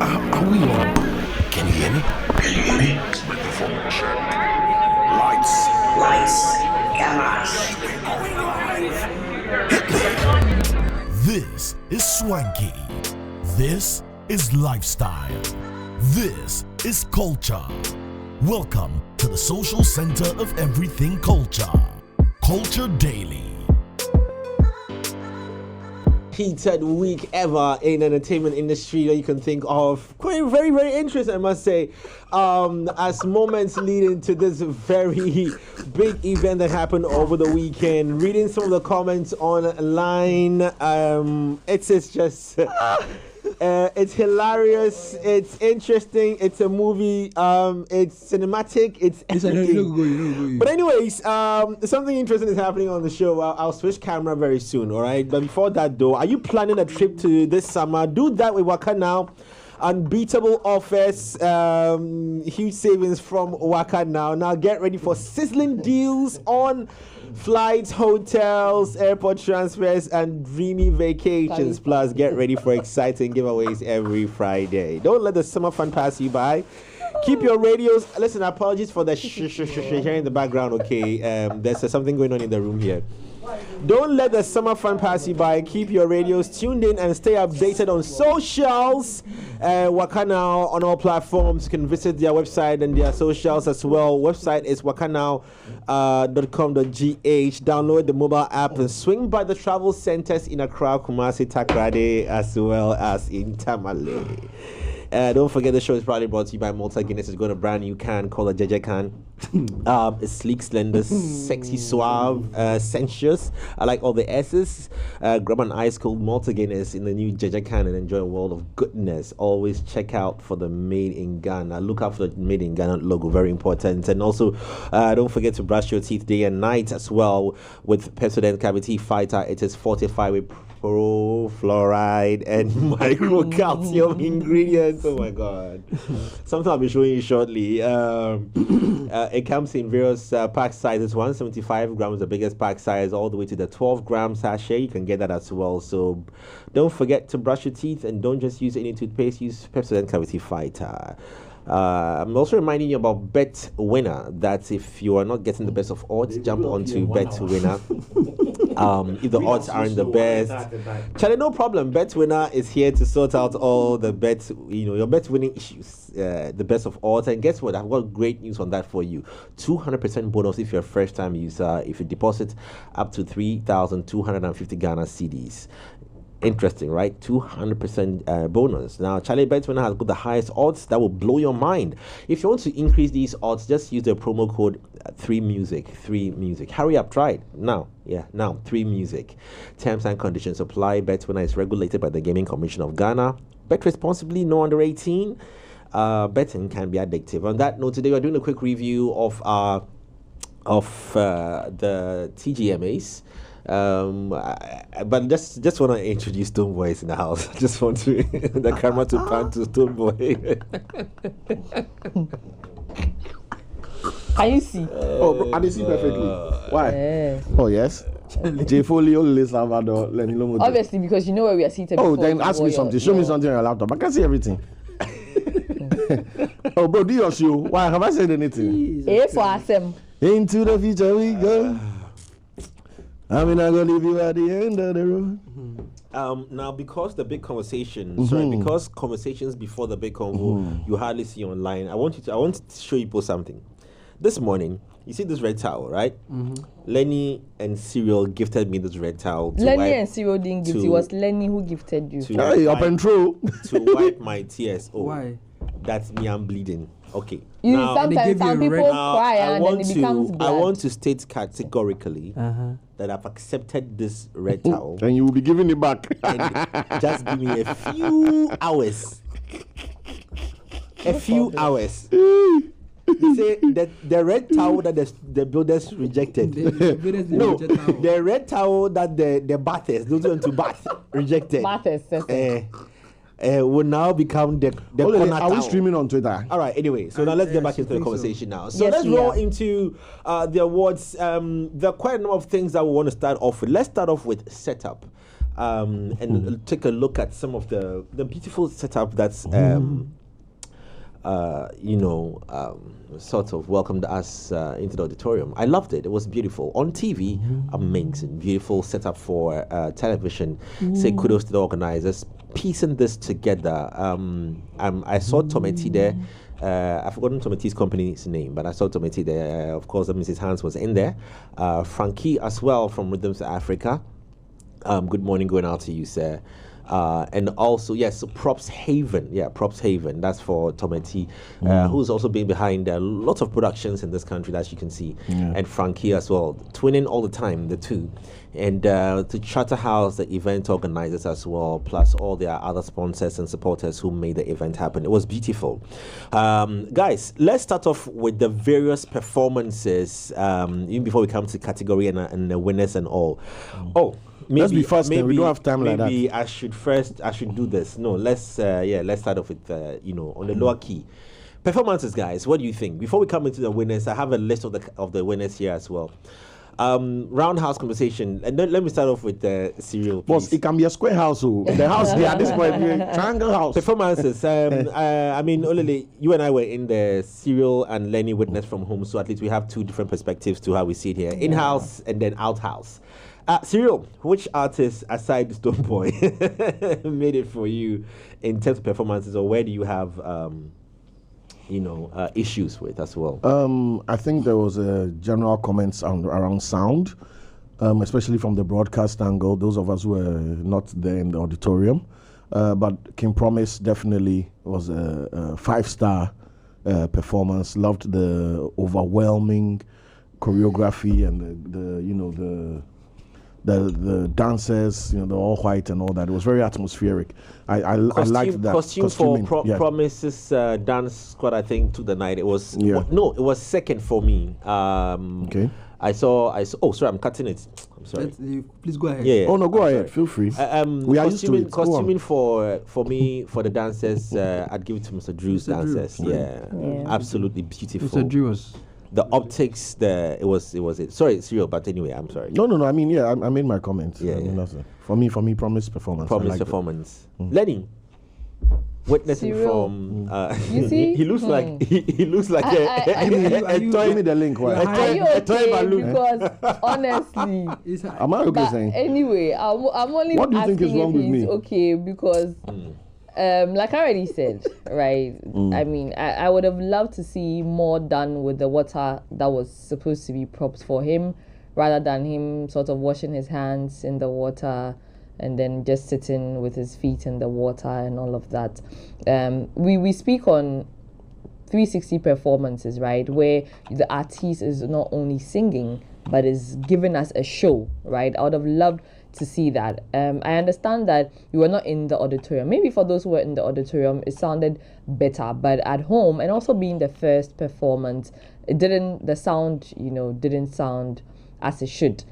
Are we on? Can you hear me? Can you hear me? Microphone check. Lights. Cameras. Hit me. This is swanky. This is lifestyle. This is culture. Welcome to the social center of everything culture. Culture Daily. Heated week ever in entertainment industry that you can think of. Quite very, very interesting, I must say. As moments lead into this very big event that happened over the weekend. Reading some of the comments online, it's just it's hilarious. It's interesting. It's a movie. It's cinematic. It's everything. But anyways, something interesting is happening on the show. I'll switch camera very soon. All right. But before that, though, are you planning a trip to this summer? Do that with Waka Now. Unbeatable offers, huge savings from Waka Now. Now get ready for sizzling deals on flights, hotels, airport transfers, and dreamy vacations. Plus, get ready for exciting giveaways every Friday. Don't let the summer fun pass you by. Keep your radios. Listen, apologies for the here in the background. Okay, there's something going on in the room here. Don't let the summer fun pass you by. Keep your radios tuned in and stay updated on socials. Waka Now on all platforms. You can visit their website and their socials as well. Website is wakanow.com.gh. Download the mobile app and swing by the travel centers in Accra, Kumasi, Takrade, as well as in Tamale. Don't forget the show is proudly brought to you by Malta Guinness. It's got a brand new can called a Jeje can. It's sleek, slender, sexy, suave, sensuous. I like all the S's. Grab an ice cold Malta Guinness in the new Jeje can and enjoy a world of goodness. Always check out for the Made in Ghana. Look out for the Made in Ghana logo, very important. And also, don't forget to brush your teeth day and night as well with Pepsodent Cavity Fighter. It is fortified with fluoride and microcalcium ingredients. Oh my god. Something I'll be showing you shortly. It comes in various pack sizes. 175 grams, the biggest pack size, all the way to the 12 gram sachet. You can get that as well. So don't forget to brush your teeth and don't just use any toothpaste. Use Pepsodent Cavity Fighter. I'm also reminding you about Bet Winner, that if you are not getting the best of odds, jump onto Bet Winner. If the odds aren't the best, Charlie, no problem. Bet Winner is here to sort out all the bets, your bet winning issues, the best of odds. And guess what? I've got great news on that for you. 200% bonus if you're a first time user, if you deposit up to 3,250 Ghana cedis. Interesting, right? 200% bonus. Now, Charlie Betwinner has got the highest odds that will blow your mind. If you want to increase these odds, just use the promo code 3music. Hurry up, try it now. Yeah, now 3music. Terms and conditions apply. Betwinner is regulated by the Gaming Commission of Ghana. Bet responsibly, no under 18. Betting can be addictive. On that note, today we're doing a quick review of the TGMAs. But just want to introduce Stone Boys in the house. I just want to the camera to pan to Stone Boy. Can you see? I can see perfectly. Why? Yeah. Oh yes. J Folio, Le Salvador, Lenny Lomo. Obviously, because you know where we are seated. Oh, then ask me something. Show me something on your laptop. I can see everything. Oh, bro, do your show. Why have I said anything? A for Asem. Into the future we go. I'm not gonna leave you at the end of the road. Now, because the big conversation, because conversations before the big convo, you hardly see online. I want to show you people something. This morning, you see this red towel, right? Lenny and Cyril gifted me this red towel. Lenny and Cyril didn't gift. It was Lenny who gifted you. Hey, up and through. To wipe my tears. Oh, why? That's me. I'm bleeding. Okay. Now, sometimes some people cry and then it becomes blood. I want to state categorically that I've accepted this red towel. And you will be giving it back. And just give me a few hours. A few hours. You say that the red towel that the builders rejected. No, the red towel that the bathers, those who went to bath, rejected. Bathers, will now become the corner Are we streaming on Twitter? All right, anyway, so now let's get back into the conversation now. So let's roll into the awards. There are quite a number of things that we want to start off with. Let's start off with setup. and take a look at some of the beautiful setup that's sort of welcomed us into the auditorium. I loved it. It was beautiful. On TV, amazing. Beautiful setup for television. Say kudos to the organizers piecing this together. I saw Tometi there. I've forgotten Tometi's company's name, but I saw Tometi there. Of course, Mrs. Hans was in there. Frankie as well from Rhythms of Africa. Good morning going out to you, sir. And also, yes, so Props Haven. Yeah, Props Haven. That's for Tometi, who's also been behind a lot of productions in this country, as you can see. Yeah. And Frankie as well. Twinning all the time, the two. And to Charterhouse, the event organizers as well, plus all their other sponsors and supporters who made the event happen. It was beautiful. Guys, let's start off with the various performances, even before we come to category and the winners and all. Let's be fast. We don't have time like that. Maybe I should do this. No, let's start off with on the lower key performances, guys. What do you think? Before we come into the winners, I have a list of the winners here as well. Roundhouse conversation, and then let me start off with the Serial. Boss, it can be a square house. The house here at this point, triangle house. Performances. I mean, Olele, you and I were in the Serial and Lenny witness from home, so at least we have two different perspectives to how we see it here: in-house and then out-house. Serial, which artist aside Stonebwoy made it for you in terms of performances, or where do you have issues with as well? I think there was a general comments around sound, especially from the broadcast angle. Those of us who were not there in the auditorium, but King Promise definitely was a 5-star performance. Loved the overwhelming choreography and the dancers, the all white and all that. It was very atmospheric. I liked that. Costume for Promises dance squad, I think, to the night. It was it was second for me. Okay. I saw. Oh, sorry, I'm cutting it. I'm sorry. Please go ahead. Yeah. Oh no, go ahead. Feel free. We are used to it. Costuming for me for the dancers. I'd give it to Mr. Drew's dancers. Yeah, absolutely beautiful. Mr. Drew was. The optics, it was it. Sorry, Serial, but anyway, I'm sorry. No. I mean, I made my comments. Yeah. For me, Promise performance. Promise performance. Lenny, witnessing from. You see, he looks like he looks like a toy. Give me the link. Why? Are you okay? Because honestly, am I okay saying? Anyway, I'm only. What do you think is wrong with me? Okay, because. Like I already said, right? I mean, I would have loved to see more done with the water that was supposed to be props for him, rather than him sort of washing his hands in the water and then just sitting with his feet in the water and all of that. We speak on 360 performances, right, where the artist is not only singing but is giving us a show, right? I would have loved to see that. I understand that you were not in the auditorium. Maybe for those who were in the auditorium, it sounded better, but at home, and also being the first performance, the sound didn't sound as it should.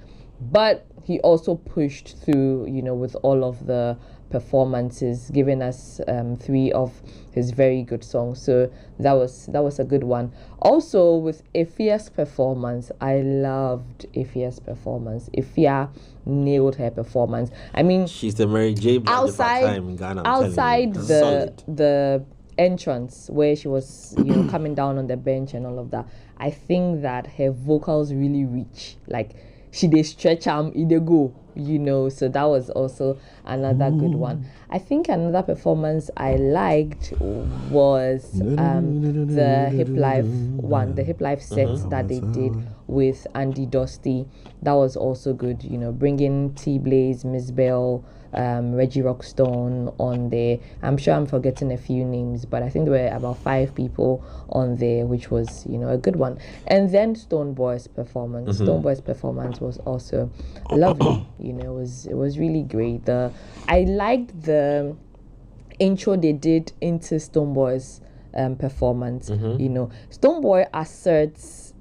But he also pushed through, with all of the performances, giving us 3 of his very good songs. So that was a good one. Also with Efia's performance, I loved Efia's performance. Efia nailed her performance. I mean, she's the Mary J. outside the entrance where she was coming down on the bench and all of that. I think that her vocals really reach, like she did stretch they go, so that was also another good one. I think another performance I liked was the Hip Life one, the Hip Life set that they did with Andy Dusty. That was also good, bringing T-Blaze, Miss Bell, Reggie Rockstone on there. I'm sure I'm forgetting a few names, but I think there were about 5 people on there, which was a good one. And then Stonebwoy's performance. Stonebwoy's performance was also lovely. It was really great. I liked the intro they did into Stonebwoy's performance. Stonebwoy asserts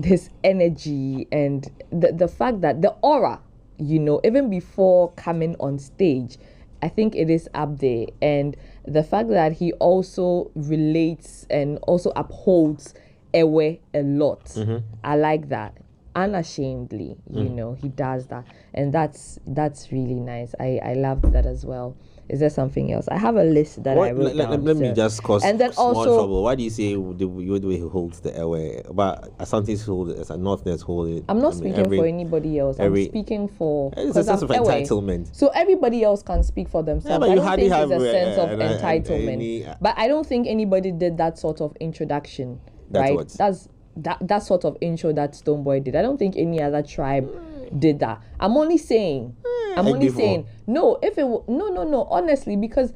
his energy and the fact that the aura, even before coming on stage, I think it is up there. And the fact that he also relates and also upholds Ewe a lot. I like that. unashamedly, you know, he does that, and that's really nice. I loved that as well. Is there something else? I have a list that I wrote down. Let me just cause and then small also, trouble. Why do you say the way he holds the airway? But Asante's hold it, as a Northerners hold it. I'm not speaking for anybody else. I'm speaking for... It's a sense of entitlement. So everybody else can speak for themselves. But I you don't think have it's a sense of entitlement. But I don't think anybody did that sort of introduction, right? That's that sort of intro that Stonebwoy did. I don't think any other tribe did that. I'm only saying... no, honestly, because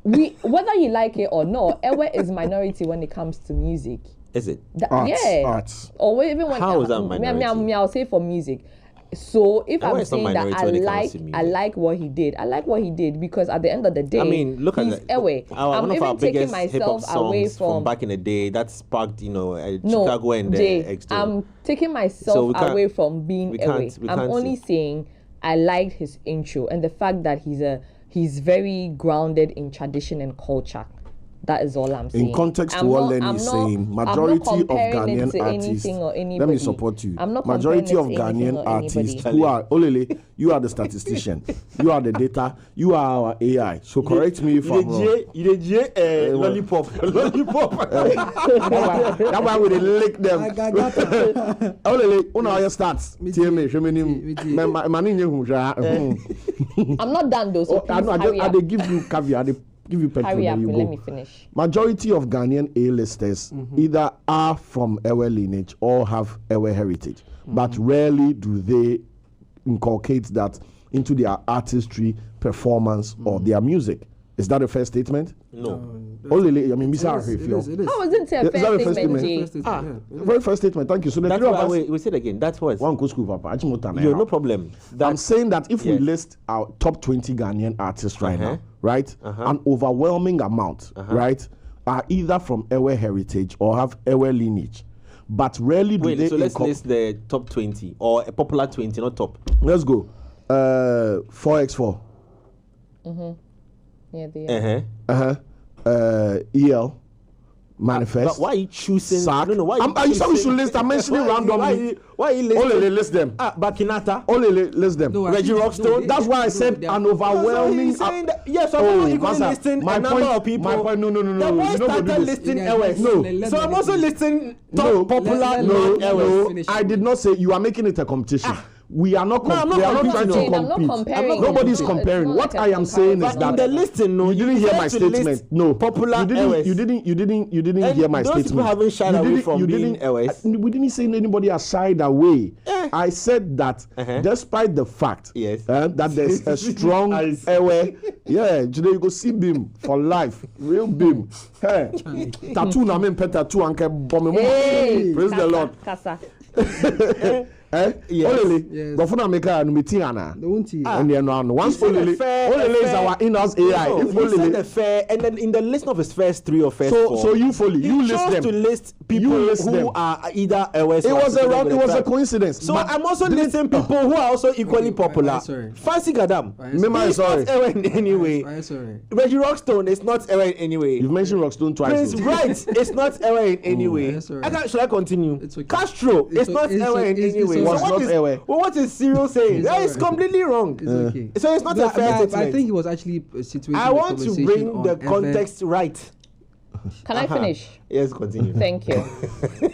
whether you like it or not, Ewe is minority when it comes to music. Is it? Arts. Or even when how is that minority? I'll say for music. So if I'm saying that I like what he did because at the end of the day, I mean, look at that. I'm even taking myself away from back in the day that sparked, Chicago and I'm taking myself away from being Ewe. I'm only saying I liked his intro and the fact that he's very grounded in tradition and culture. That is all I'm saying. In context to what Lenny is saying, majority of Ghanaian artists, let me support you. Majority of Ghanaian artists who are, Olele, you are the statistician, you are the data, you are our AI. So correct me if I'm wrong. Lollipop. That's why we lick them. Olele, una your stats. TMA, I'm not done though. So I give you caveat. Give you petrol. Hurry up, let me finish. Majority of Ghanaian A-listers either are from Ewe lineage or have Ewe heritage, but rarely do they inculcate that into their artistry, performance, or their music. Is that a fair statement? No. Only, I mean, Mr. How was it a fair statement? Very first statement. Thank you. So that's why we said again. That's what. One go school, Papa. No problem. I'm saying that if we list our top 20 Ghanaian artists right now, right, an overwhelming amount, right, are either from Ewe heritage or have Ewe lineage, but rarely do they. So let's list the top 20 or a popular 20, not top. Let's go. 4x4. Yeah. EL. Manifest. But why are you choosing? Sack. No, why are you saying we should list? I'm mentioning randomly. Why are you listing? Only list them. Bakinata. Only list them. No, Reggie Rockstone. That's why I said an overwhelming. Yes, I'm equally listing a number of people. My point. No. The boy started listing LS. No. So I'm also listing top popular. No. I did not say you are making it a competition. We are not. We are not trying to compete. Nobody's comparing. What I am saying is that the listing, you didn't hear my statement. No, popular. You didn't hear my statement. People haven't shied away from being LS. We didn't say anybody has shied away. I said that despite the fact that there's a strong Ewe, today you go see Bim for life, real Bim. Hey, tattoo na men tattoo anke bomb. Praise the Lord. Olele, but for now, make a meeting, Anna. And then once Olele is our in-house AI. If Olele the fair, and then in the list of his first three or first four, so you fully you list them to list people who are either LS. It was a coincidence. So I'm also listing people who are also equally popular. Fancy Gadam, it's not Ewe in any way. Reggie Rockstone is not Ewe in any way. You've mentioned Rockstone twice. Prince Wright is not Ewe in any way. Should I continue? Castro is not Ewe in any way. What is Cyril saying? That is completely wrong. It's okay. So it's not a fair statement. I think he was actually situated. I want to bring the context right. Can I finish? Yes, continue. Thank you.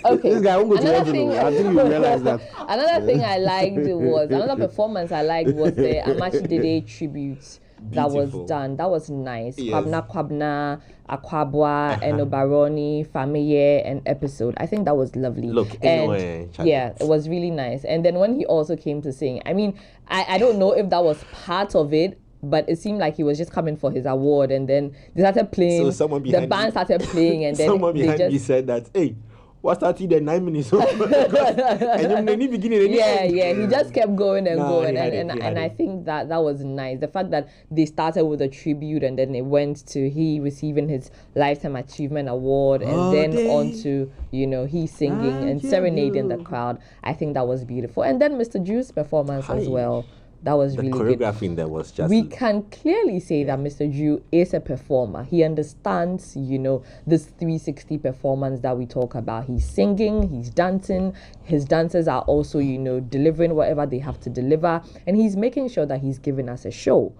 Okay. This guy won't go to heaven. I think you realize that. Another thing I liked another performance I liked was the Amachi Dede tribute. That was done. That was nice. Yes. Kwabna, Akwabwa, Enobaroni, Famiye, and Episode. I think that was lovely. It was really nice. And then when he also came to sing, I mean, I don't know if that was part of it, but it seemed like he was just coming for his award, and then they started playing. So the band started playing, and then someone behind me said that, hey, what started the 9 minutes? And then the beginning. He just kept going and going, and I think that was nice. The fact that they started with a tribute and then it went to he receiving his Lifetime Achievement Award, and then on to he singing and serenading the crowd. I think that was beautiful. And then Mr. Drew's performance as well That was The really good. choreography there was just. We can clearly say that Mr. Drew is a performer. He understands, this 360 performance that we talk about. He's singing, he's dancing. His dancers are also, delivering whatever they have to deliver. And he's making sure that he's giving us a show,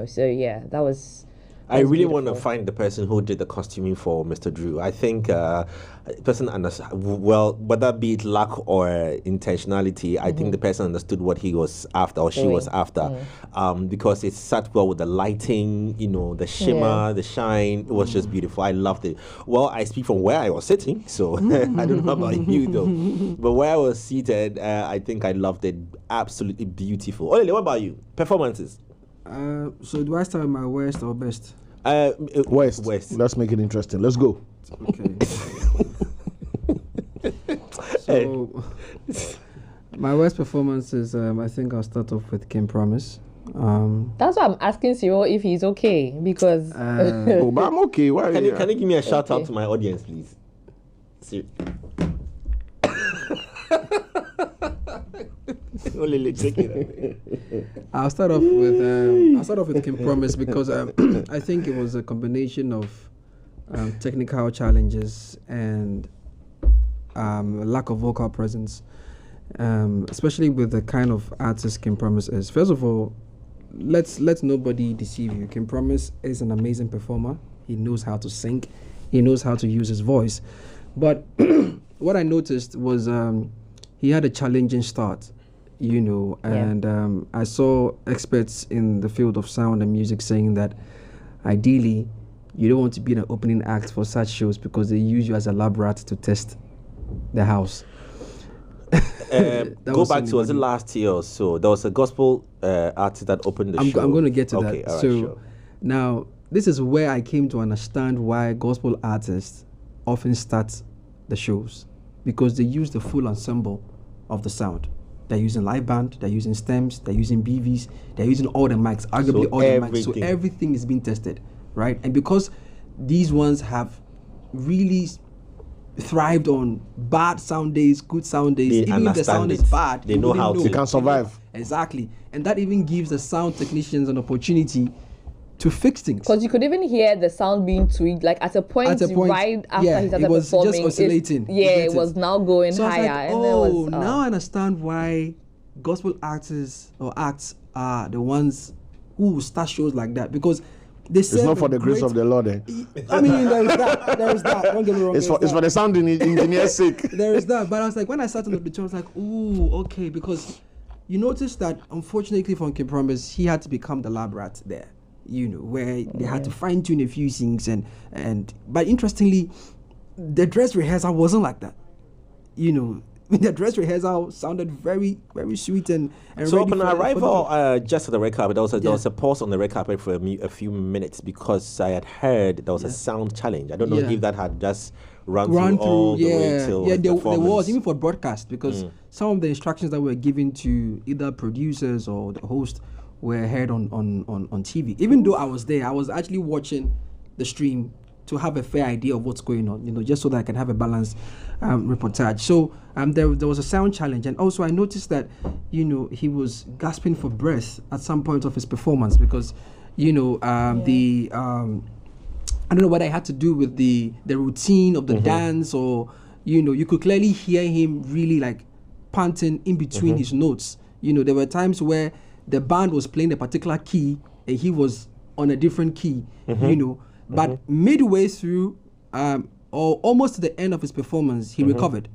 So, yeah, that was... I really want to find the person who did the costuming for Mr. Drew. I think the person understood, well, whether be it luck or intentionality, I think the person understood what he was after or she was after, because it sat well with the lighting, the shimmer, the shine. It was just beautiful. I loved it. Well, I speak from where I was sitting, so I don't know about you though. But where I was seated, I think I loved it. Absolutely beautiful. Olele, what about you? Performances? So do I start with my worst or best? West. Let's make it interesting. Let's go. Okay. So my worst performance is I think I'll start off with Kim Promise. That's why I'm asking Cyril if he's okay, because Oh, but I'm okay. Why? Can you give me a shout out to my audience, please? I'll start off with Kim Promise because I think it was a combination of technical challenges and lack of vocal presence, especially with the kind of artist Kim Promise is. First of all, let's nobody deceive you. Kim Promise is an amazing performer. He knows how to sing. He knows how to use his voice. But what I noticed was he had a challenging start, and I saw experts in the field of sound and music saying that ideally you don't want to be an opening act for such shows because they use you as a lab rat to test the house. Go back to, was it last year or so? There was a gospel artist that opened the show. I'm going to get to that. All right, sure. Now, this is where I came to understand why gospel artists often start the shows, because they use the full ensemble of the sound. They're using live band, they're using stems, they're using BVs, they're using all the mics, arguably all the mics. So everything is being tested, right? And because these ones have really thrived on bad sound days, good sound days, even if the sound is bad, they know how they can survive. Exactly. And that even gives the sound technicians an opportunity to fix things. Because you could even hear the sound being tweaked, like at a point right after he started it was performing. Just oscillating. It was now going so higher. I was like, now I understand why gospel artists or acts are the ones who start shows like that, because they it's not for the grace of the Lord. I mean, there is that. Don't get me wrong. It's for the sound engineer's sake. There is that. But I was like, when I started on the show, I was like, ooh, okay, because you notice that unfortunately for Kim Promise, he had to become the lab rat there. Where they had to fine tune a few things but interestingly, the dress rehearsal wasn't like that. The dress rehearsal sounded very, very sweet and so upon arrival, just at the red carpet, there was a pause on the red carpet for a few minutes because I had heard there was a sound challenge. I don't know if that had just run through all the way till there was, even for broadcast, because some of the instructions that were given to either producers or the host were heard on TV. Even though I was there, I was actually watching the stream to have a fair idea of what's going on, just so that I can have a balanced reportage. So there was a sound challenge, and also I noticed that, he was gasping for breath at some point of his performance because, I don't know what I had to do with the routine of the dance, or you could clearly hear him really like panting in between his notes. There were times where the band was playing a particular key and he was on a different key, but midway through or almost to the end of his performance, he recovered.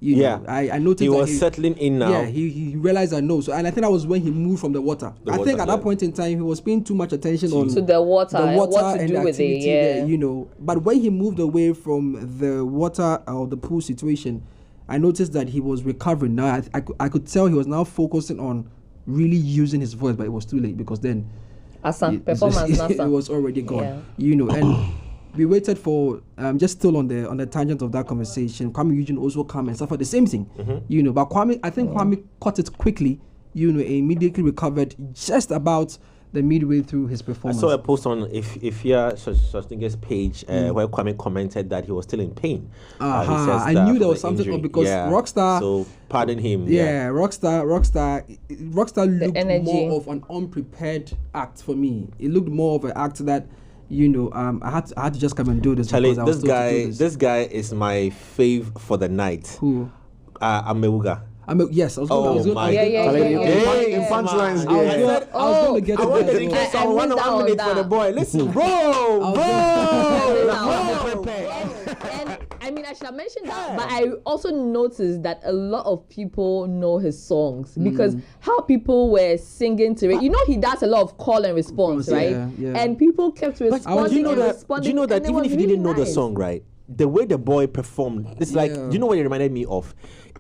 I noticed he was settling in now. Yeah, he realized that and I think that was when he moved from the water. I think at that point in time he was paying too much attention on the water and what to and do the with activity it. there, But when he moved away from the water or the pool situation, I noticed that he was recovering. Now I could tell he was now focusing on really using his voice, but it was too late because then it was already gone. And we waited for just still on the tangent of that conversation. Kwame Eugene also came and suffered the same thing, But Kwame caught it quickly, immediately recovered just about the midway through his I performance. saw a post on Ifya Schwarzenegger's page where Kwame commented that he was still in pain. He says I that knew from there was the something injury. because Rockstar. So pardon him. Rockstar looked energy. more of an unprepared act for me. It looked more of an act that, I had to just come and do this. Charlie, because I was told to do this guy is my fave for the night. Who? Amewuga. Yes, I was Oh going my In punchlines, I was going to get to I want that. to dedicate some missed out on 1 minute for that. the boy. Listen, bro. And I mean, I should have mentioned that, but I also noticed that a lot of people know his songs because how people were singing to it. You know, he does a lot of call and response, right? Yeah. And people kept responding. Do you know and that? responding, Do you know that and it even was if you really didn't know the nice. song, right? The way the boy performed, it's like, do you know what it reminded me of?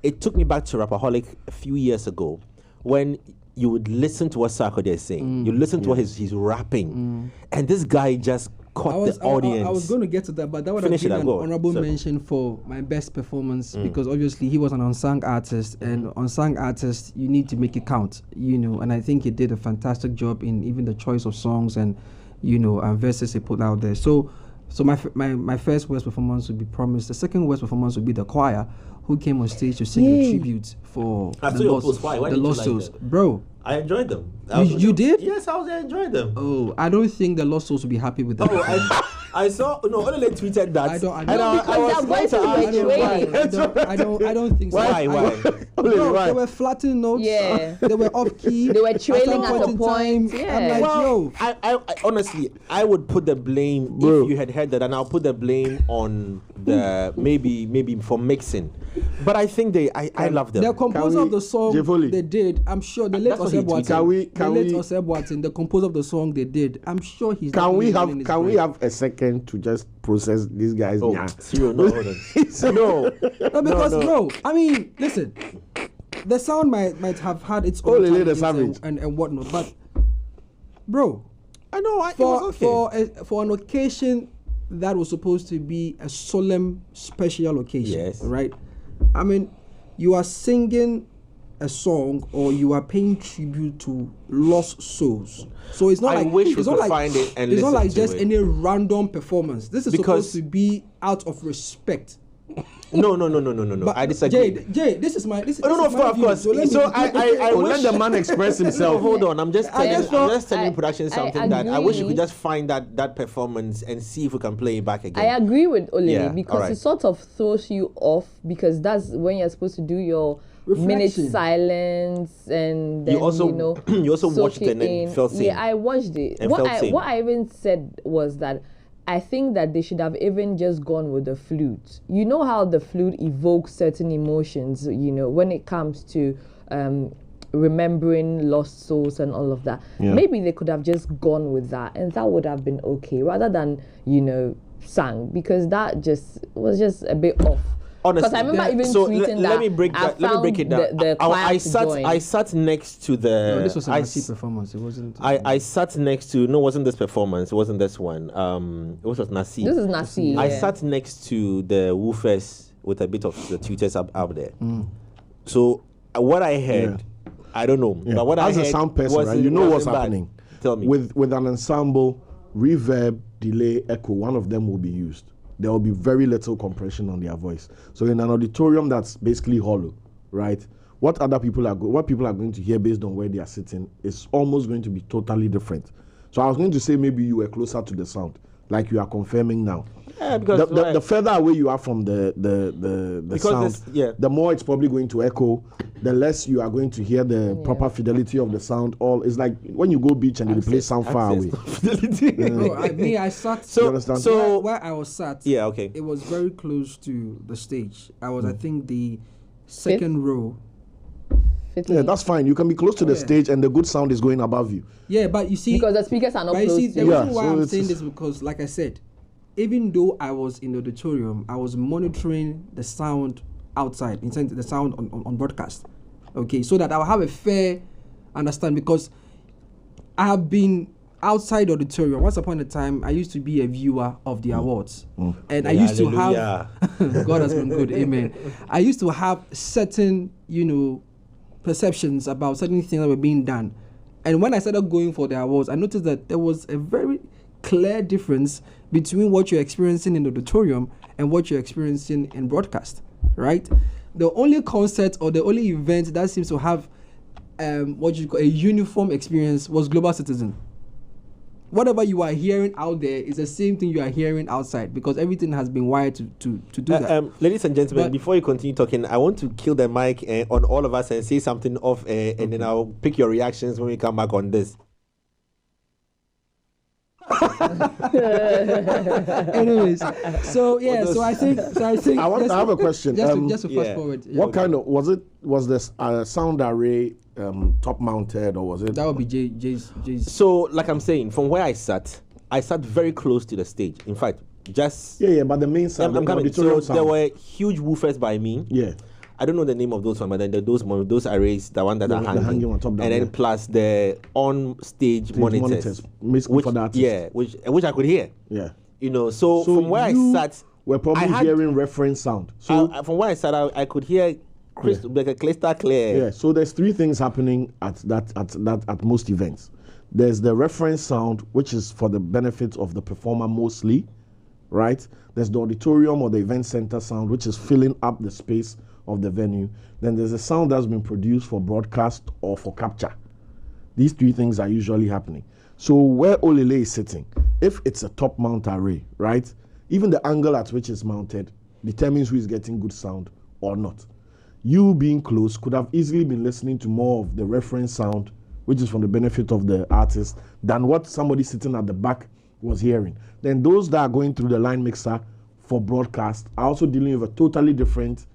It took me back to Rapaholic a few years ago when you would listen to what Sarkodie is saying. You listen to what he's rapping. And this guy just caught the audience. I was going to get to that, but that would Finish have it been up, an go. honorable Sorry. mention for my best performance because obviously he was an unsung artist, and unsung artist, you need to make it count, and I think he did a fantastic job in even the choice of songs and, verses he put out there. So my first worst performance would be Promise. The second worst performance would be the choir, who came on stage to sing a tribute for I saw your post. Why the didn't you lost like souls. them? Bro, I enjoyed them. You did? Yes, I enjoyed them. Oh, I don't think the lost souls will be happy with that. I saw. No, only tweeted that. I don't- I And don't- I was Because going to their ask voices you were why. trailing. I don't think so. Why? Bro, they were flattened notes. Yeah. They were off key. They were trailing some at a in point, time, yeah. I'm like, Well, yo. I honestly, I would put the blame Bro. if you had heard that, and I'll put the blame on the maybe for mixing. But I think I love them. The composer we- of the song Jefoli. they did, I'm sure the late That's what he Osebo tweeted. Can we- the composer of the song they did, I'm sure he's Can we definitely in his have brain. a second to just process these guys? Oh, Yeah. Cyril, no, hold on. No, No, because no. bro, I mean, listen, the sound might have had its Oh, own Lele the challenges Savage. and whatnot, but bro, I know. It was okay. for an occasion that was supposed to be a solemn special occasion, Yes. right? I mean, you are singing a song or you are paying tribute to lost souls. So it's not I like wish we it's not could like find it and it's not listen like to just it. any random performance. This is Because- supposed to be out of respect. No. But I disagree. Jay, this is my this. No, this is my of view. course. let me- So I Let wish. the man express No, himself. hold on. I'm just telling I- production I something that I wish you agree. could just find that performance and see if we can play it back again. I agree with Olele Yeah, because alright. it sort of throws you off because that's when you're supposed to do your minute Reflection. silence and then You also- you also soak watched it and then in. felt same. Yeah, I watched it. And felt same. What I even said was that I think that they should have even just gone with the flute. You know how the flute evokes certain emotions, when it comes to remembering lost souls and all of that. Yeah. Maybe they could have just gone with that and that would have been okay rather than, sang because that was just a bit off. Honestly, Because I remember even so tweeting that let me break I that. Let me break it found down. the choir I to sat. join. I sat next to the. No, this was a I Nasi s- performance. It wasn't. I sat next to. No, it wasn't this performance. It wasn't this one. It was Nasi. This is Nasi. I yeah. sat next to the woofers with a bit of the tutors up there. So what I heard, I don't know. Yeah. But what As I a heard sound person, right, wasn't- you know what's wasn't bad. happening. Tell me. With an ensemble, reverb, delay, echo, one of them will be used. There will be very little compression on their voice. So in an auditorium that's basically hollow, right? What people are going to hear based on where they are sitting is almost going to be totally different. So I was going to say maybe you were closer to the sound, like you are confirming now. Yeah, because the further away you are from the Because sound, this- yeah. the more it's probably going to echo, the less you are going to hear the proper fidelity of the sound. All it's like when you go beach and you play sound far away. Bro, I sat. You understand? So- where I was sat, Yeah, okay. it was very close to the stage. I was, I think, the second row. Yeah, that's fine. You can be close to the yeah. stage and the good sound is going above you. Yeah, but you see, because the speakers are not but you close see, to the you. reason Yeah, why so I'm it's- saying this is because, like I said, even though I was in the auditorium, I was monitoring the sound outside, in sense the sound on broadcast. Okay, so that I'll have a fair understand because I have been outside the auditorium. Once upon a time, I used to be a viewer of the awards, and I used to have. God has been good, amen. I used to have certain, perceptions about certain things that were being done. And when I started going for the awards, I noticed that there was a very clear difference between what you're experiencing in the auditorium and what you're experiencing in broadcast, right? The only concert or the only event that seems to have what you call a uniform experience was Global Citizen. Whatever you are hearing out there is the same thing you are hearing outside, because everything has been wired to do that. Ladies and gentlemen, But- before you continue talking, I want to kill the mic on all of us and say something off, and then I'll pick your reactions when we come back on this. Anyways, so I think I want to have a question. Just to fast yeah. forward. What kind of was this sound array top mounted, or was it? That would be Jay's. So, like I'm saying, from where I sat very close to the stage. In fact, just Yeah, but the main sound, I'm the coming. auditorium So there sound. were huge woofers by me. Yeah. I don't know the name of those ones, but then those arrays, the one that The are hanging hanging, one, top down, and then yeah. plus the on stage monitors, basically for the artist. which I could hear. Yeah. You know, so from where I you sat, we're probably I had- hearing reference sound. So from where I sat, I could hear like a crystal clear. yeah, so there's three things happening at most events. There's the reference sound, which is for the benefit of the performer mostly, right? There's the auditorium or the event center sound, which is filling up the space of the venue. Then there's a sound that's been produced for broadcast or for capture. These three things are usually happening. So where Olele is sitting, if it's a top mount array, right? Even the angle at which it's mounted determines who is getting good sound or not. You being close could have easily been listening to more of the reference sound, which is for the benefit of the artist, than what somebody sitting at the back was hearing. Then those that are going through the line mixer for broadcast are also dealing with a totally different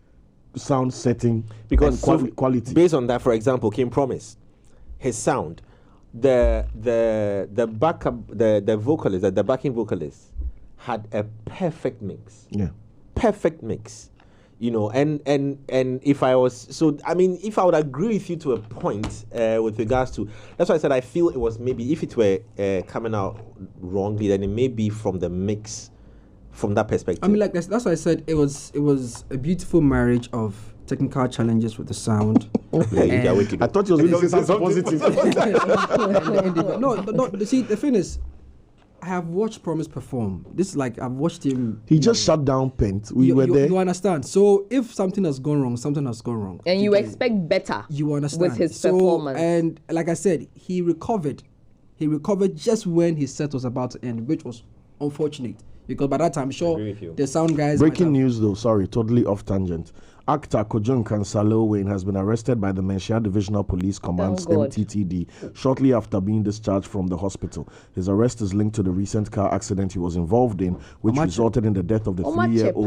sound setting Because and quality. Based on that, for example, King Promise, his sound, the vocalist, the backing vocalist, had a perfect mix. Yeah. Perfect mix. You know, and if I would agree with you to a point with regards to, that's why I said I feel it was maybe, if it were coming out wrongly, then it may be from the mix, from that perspective. I mean, like that's why I said it was a beautiful marriage of technical challenges with the sound. Yeah, you got wicked. I thought you was going to say something positive. No. See, the thing is, I have watched Promise perform. This is like I've watched him. He just shut down Pent. We were there. You understand? So if something has gone wrong, something has gone wrong. And you expect better. You understand? With his performance. And like I said, he recovered. He recovered just when his set was about to end, which was unfortunate. Because by that time, sure, the sound guys. Breaking news though, sorry, totally off tangent. Actor Kojon Kansa Lil Win has been arrested by the Menchia Divisional Police Command's God. MTTD shortly after being discharged from the hospital. His arrest is linked to the recent car accident he was involved in, which resulted in the death of the 3-year-old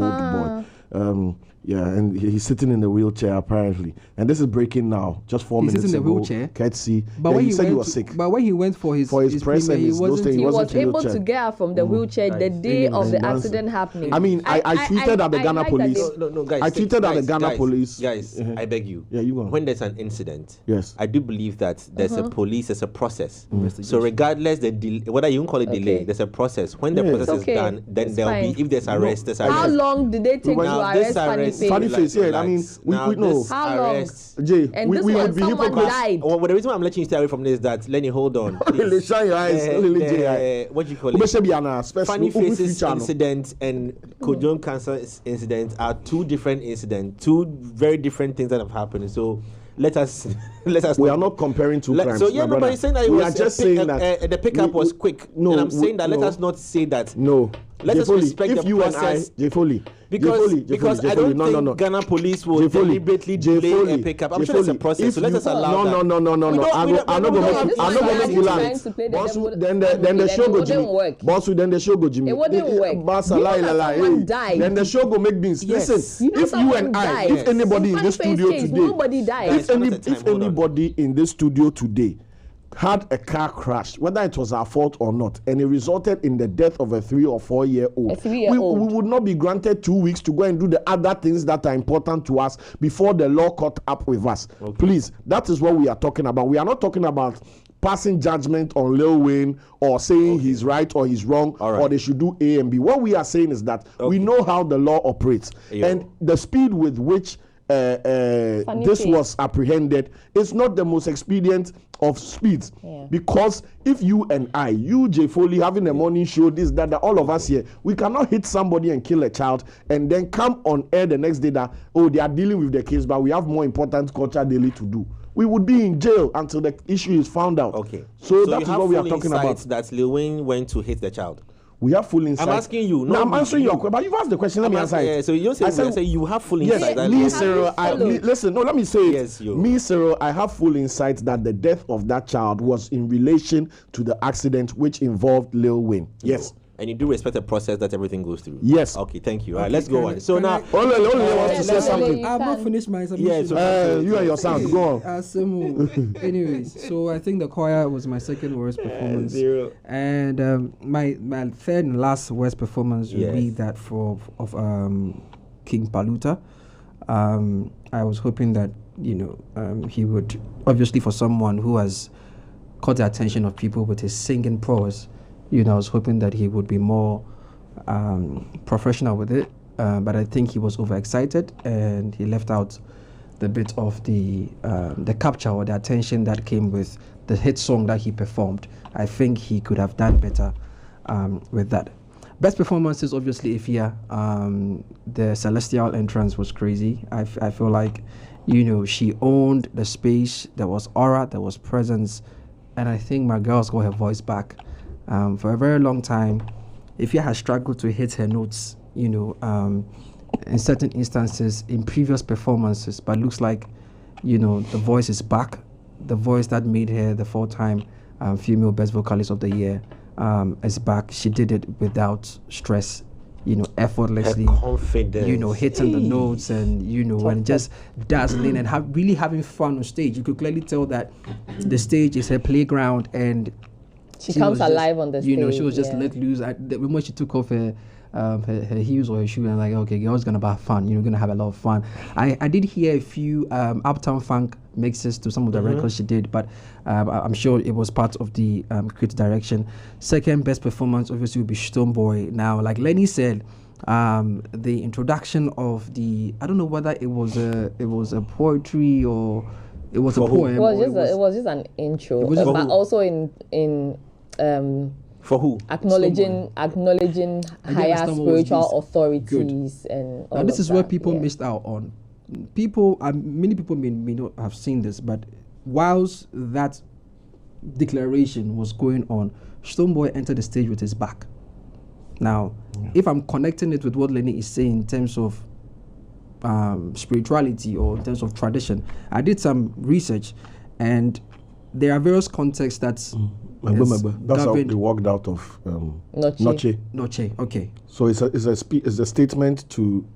boy. Yeah, and he's sitting in the wheelchair apparently. And this is breaking now, just 4 He's minutes sitting in the ago. wheelchair? Courtesy. But Yeah, when he said he was went sick. But when he went for his press premiere, and he his those wasn't. things, He wasn't was able wheelchair. to get her from the wheelchair the day of the accident happening. I mean, I tweeted at the Ghana like that police. they- No, guys. I tweeted at the Ghana guys, police. Guys, I beg you. Yeah, you go on. When there's an incident, Yes. I do believe that there's a police, there's a process. So regardless whether you call it delay, Okay. there's a process. When the Yeah. process It's okay. is done, then It's there'll fine. be, if there's arrest, there's arrest. How long did they take to Now, arrest this Funny arrest, Face? Funny Face, yeah, I mean, we know. this How long? arrest- Jay, And we this would one, be someone hypocrites. died. Well, the reason why I'm letting you stay away from this is that, Lenny, hold on. Lily, shine your eyes. Lily, Jay. What do you call Ubeshe it? bi ana, special- Funny Ubu Faces feature, no? incident and Kojon Cancer incident are two different incidents, two very different things that have happened. So let us We are not comparing two crimes. So yeah, my brother. nobody's saying that it we was are just saying that the pickup was quick. No, and I'm saying that let no. us not say that. No, Let us Foley, respect if the you process. and I, Jay Foley, Because I don't think Ghana police will deliberately delay a pickup. I'm sure there's a process, so let us allow that. No. We don't- I'm we not don't- going we to don't- make this is you why land. trying to play the Boss, devil then the advocate, show and go it wouldn't Jimmy. work. Boss, then the show go Jimmy. It wouldn't work. Boss, You know lie, that lie, someone hey. died. Then the show go make beans. Yes. Listen, You know if you someone and I, died. if anybody in In this Funny studio Face case, today, nobody died. Guys, one at a time, if hold on. anybody in this studio today had a car crash, whether it was our fault or not, and it resulted in the death of a 3 or 4 year old, A 3-year-old. we would not be granted 2 weeks to go and do the other things that are important to us before the law caught up with us. Please, that is what we are talking about. We are not talking about passing judgment on Lil Win or saying he's right or he's wrong or they should do A and B. What we are saying is that we know how the law operates and the speed with which this was apprehended, it's not the most expedient of speeds. Because if you and I, you, Jay Foley, having a morning show, this, that, all of us here, we cannot hit somebody and kill a child and then come on air the next day that, oh, they are dealing with the case, but we have more important culture daily to do. We would be in jail until the issue is found out. Okay. So that is what we are talking about. That Lil Win went to hit the child. We have full insight. I'm asking you. No, I'm answering your question. But you've asked the question. Let me answer it. Yeah, so you say you have full insight. Yes, me, Cyril. Listen, no, let me say it. Yes, you. Me, Cyril, I have full insight that the death of that child was in relation to the accident which involved Lil Win. Yes. And you do respect the process that everything goes through. Yes. Okay, thank you. All right, let's go on. So now, only wants to say something. I've not finished my submission. Yeah, you and your sound, go on. Anyways, so I think the choir was my second worst performance. Zero. And my third and last worst performance would be that of King Paluta. I was hoping that he would, obviously for someone who has caught the attention of people with his singing prowess, I was hoping that he would be more professional with it, but I think he was overexcited and he left out the bit of the capture or the attention that came with the hit song that he performed. I think he could have done better with that. Best performances, obviously, Ifya. The Celestial entrance was crazy. I feel like, she owned the space. There was aura, there was presence, and I think my girls got her voice back. For a very long time, Ifya has struggled to hit her notes, in certain instances in previous performances, but looks like, the voice is back. The voice that made her the 4-time female best vocalist of the year is back. She did it without stress, effortlessly, confidence, hitting the notes and, and just dazzling and really having fun on stage. You could clearly tell that the stage is her playground and she comes alive on the stage. She was just let loose. The moment she took off her heels or her shoe, and like, okay, girls gonna have fun. Gonna have a lot of fun. I did hear a few Uptown Funk mixes to some of the records she did, but I'm sure it was part of the creative direction. Second best performance obviously would be Stonebwoy. Now, like Lenny said, the introduction of I don't know whether it was a poetry or it was a poem. It was just an intro, but also in for who? Acknowledging higher spiritual authorities and all now this of is that, where people missed out on. Many people may not have seen this, but whilst that declaration was going on, Stonebwoy entered the stage with his back. Now, if I'm connecting it with what Lenny is saying in terms of spirituality or in terms of tradition, I did some research, and there are various contexts that's how they walked out of Noche. Okay. So it's a statement to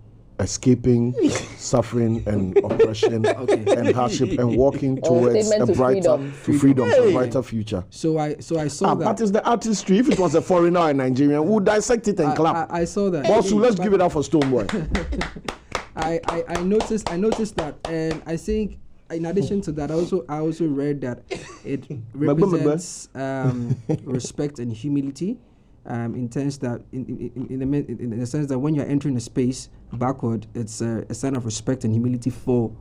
escaping suffering and oppression and hardship and walking towards a brighter freedom, a brighter future. So I saw that. That is the artistry. If it was a foreigner or a Nigerian, we'll dissect it and clap. I saw that. Also, let's give it up for Stonebwoy. I noticed that, and I think in addition to that, I also read that it represents respect and humility, in terms that in the sense that when you're entering a space backward, it's a sign of respect and humility for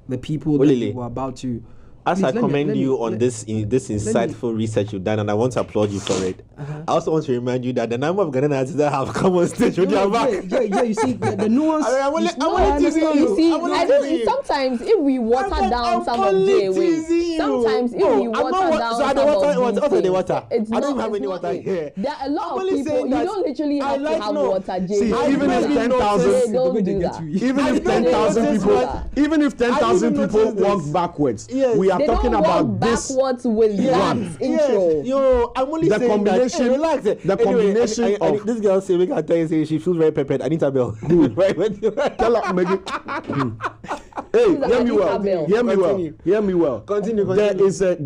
the people that you are about to. As I commend you on this insightful research you've done, and I want to applaud you for it. I also want to remind you that the number of Ghanaian artists that have come on stage with their back. Yeah, you see the nuance. I think sometimes if we water down some of the ways, sometimes if we water down some of these things, it's not. I don't have any water here. There are a lot of people. You don't literally have to have water, Jay. Even if 10,000, don't do that. Even if 10,000 people walk backwards, we are talking about this backwards with that intro. Yo, I'm only saying that. Hey, relax. The combination of this girl say, "Make her tell you say she feels very prepared." Anita Bell. Tell her, Maggie. Hey, hear me well. Continue. There is a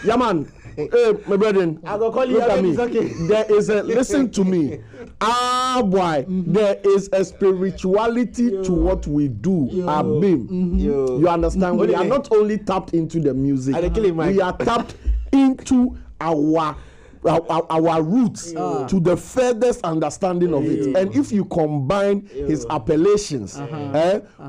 yeah, man. Hey, my brethren, I'll call you. Look at me. Okay. There is a listen to me. Boy, there is a spirituality to what we do. You understand? We are not only tapped into the music. We are tapped into our our roots to the furthest understanding of it. And if you combine his appellations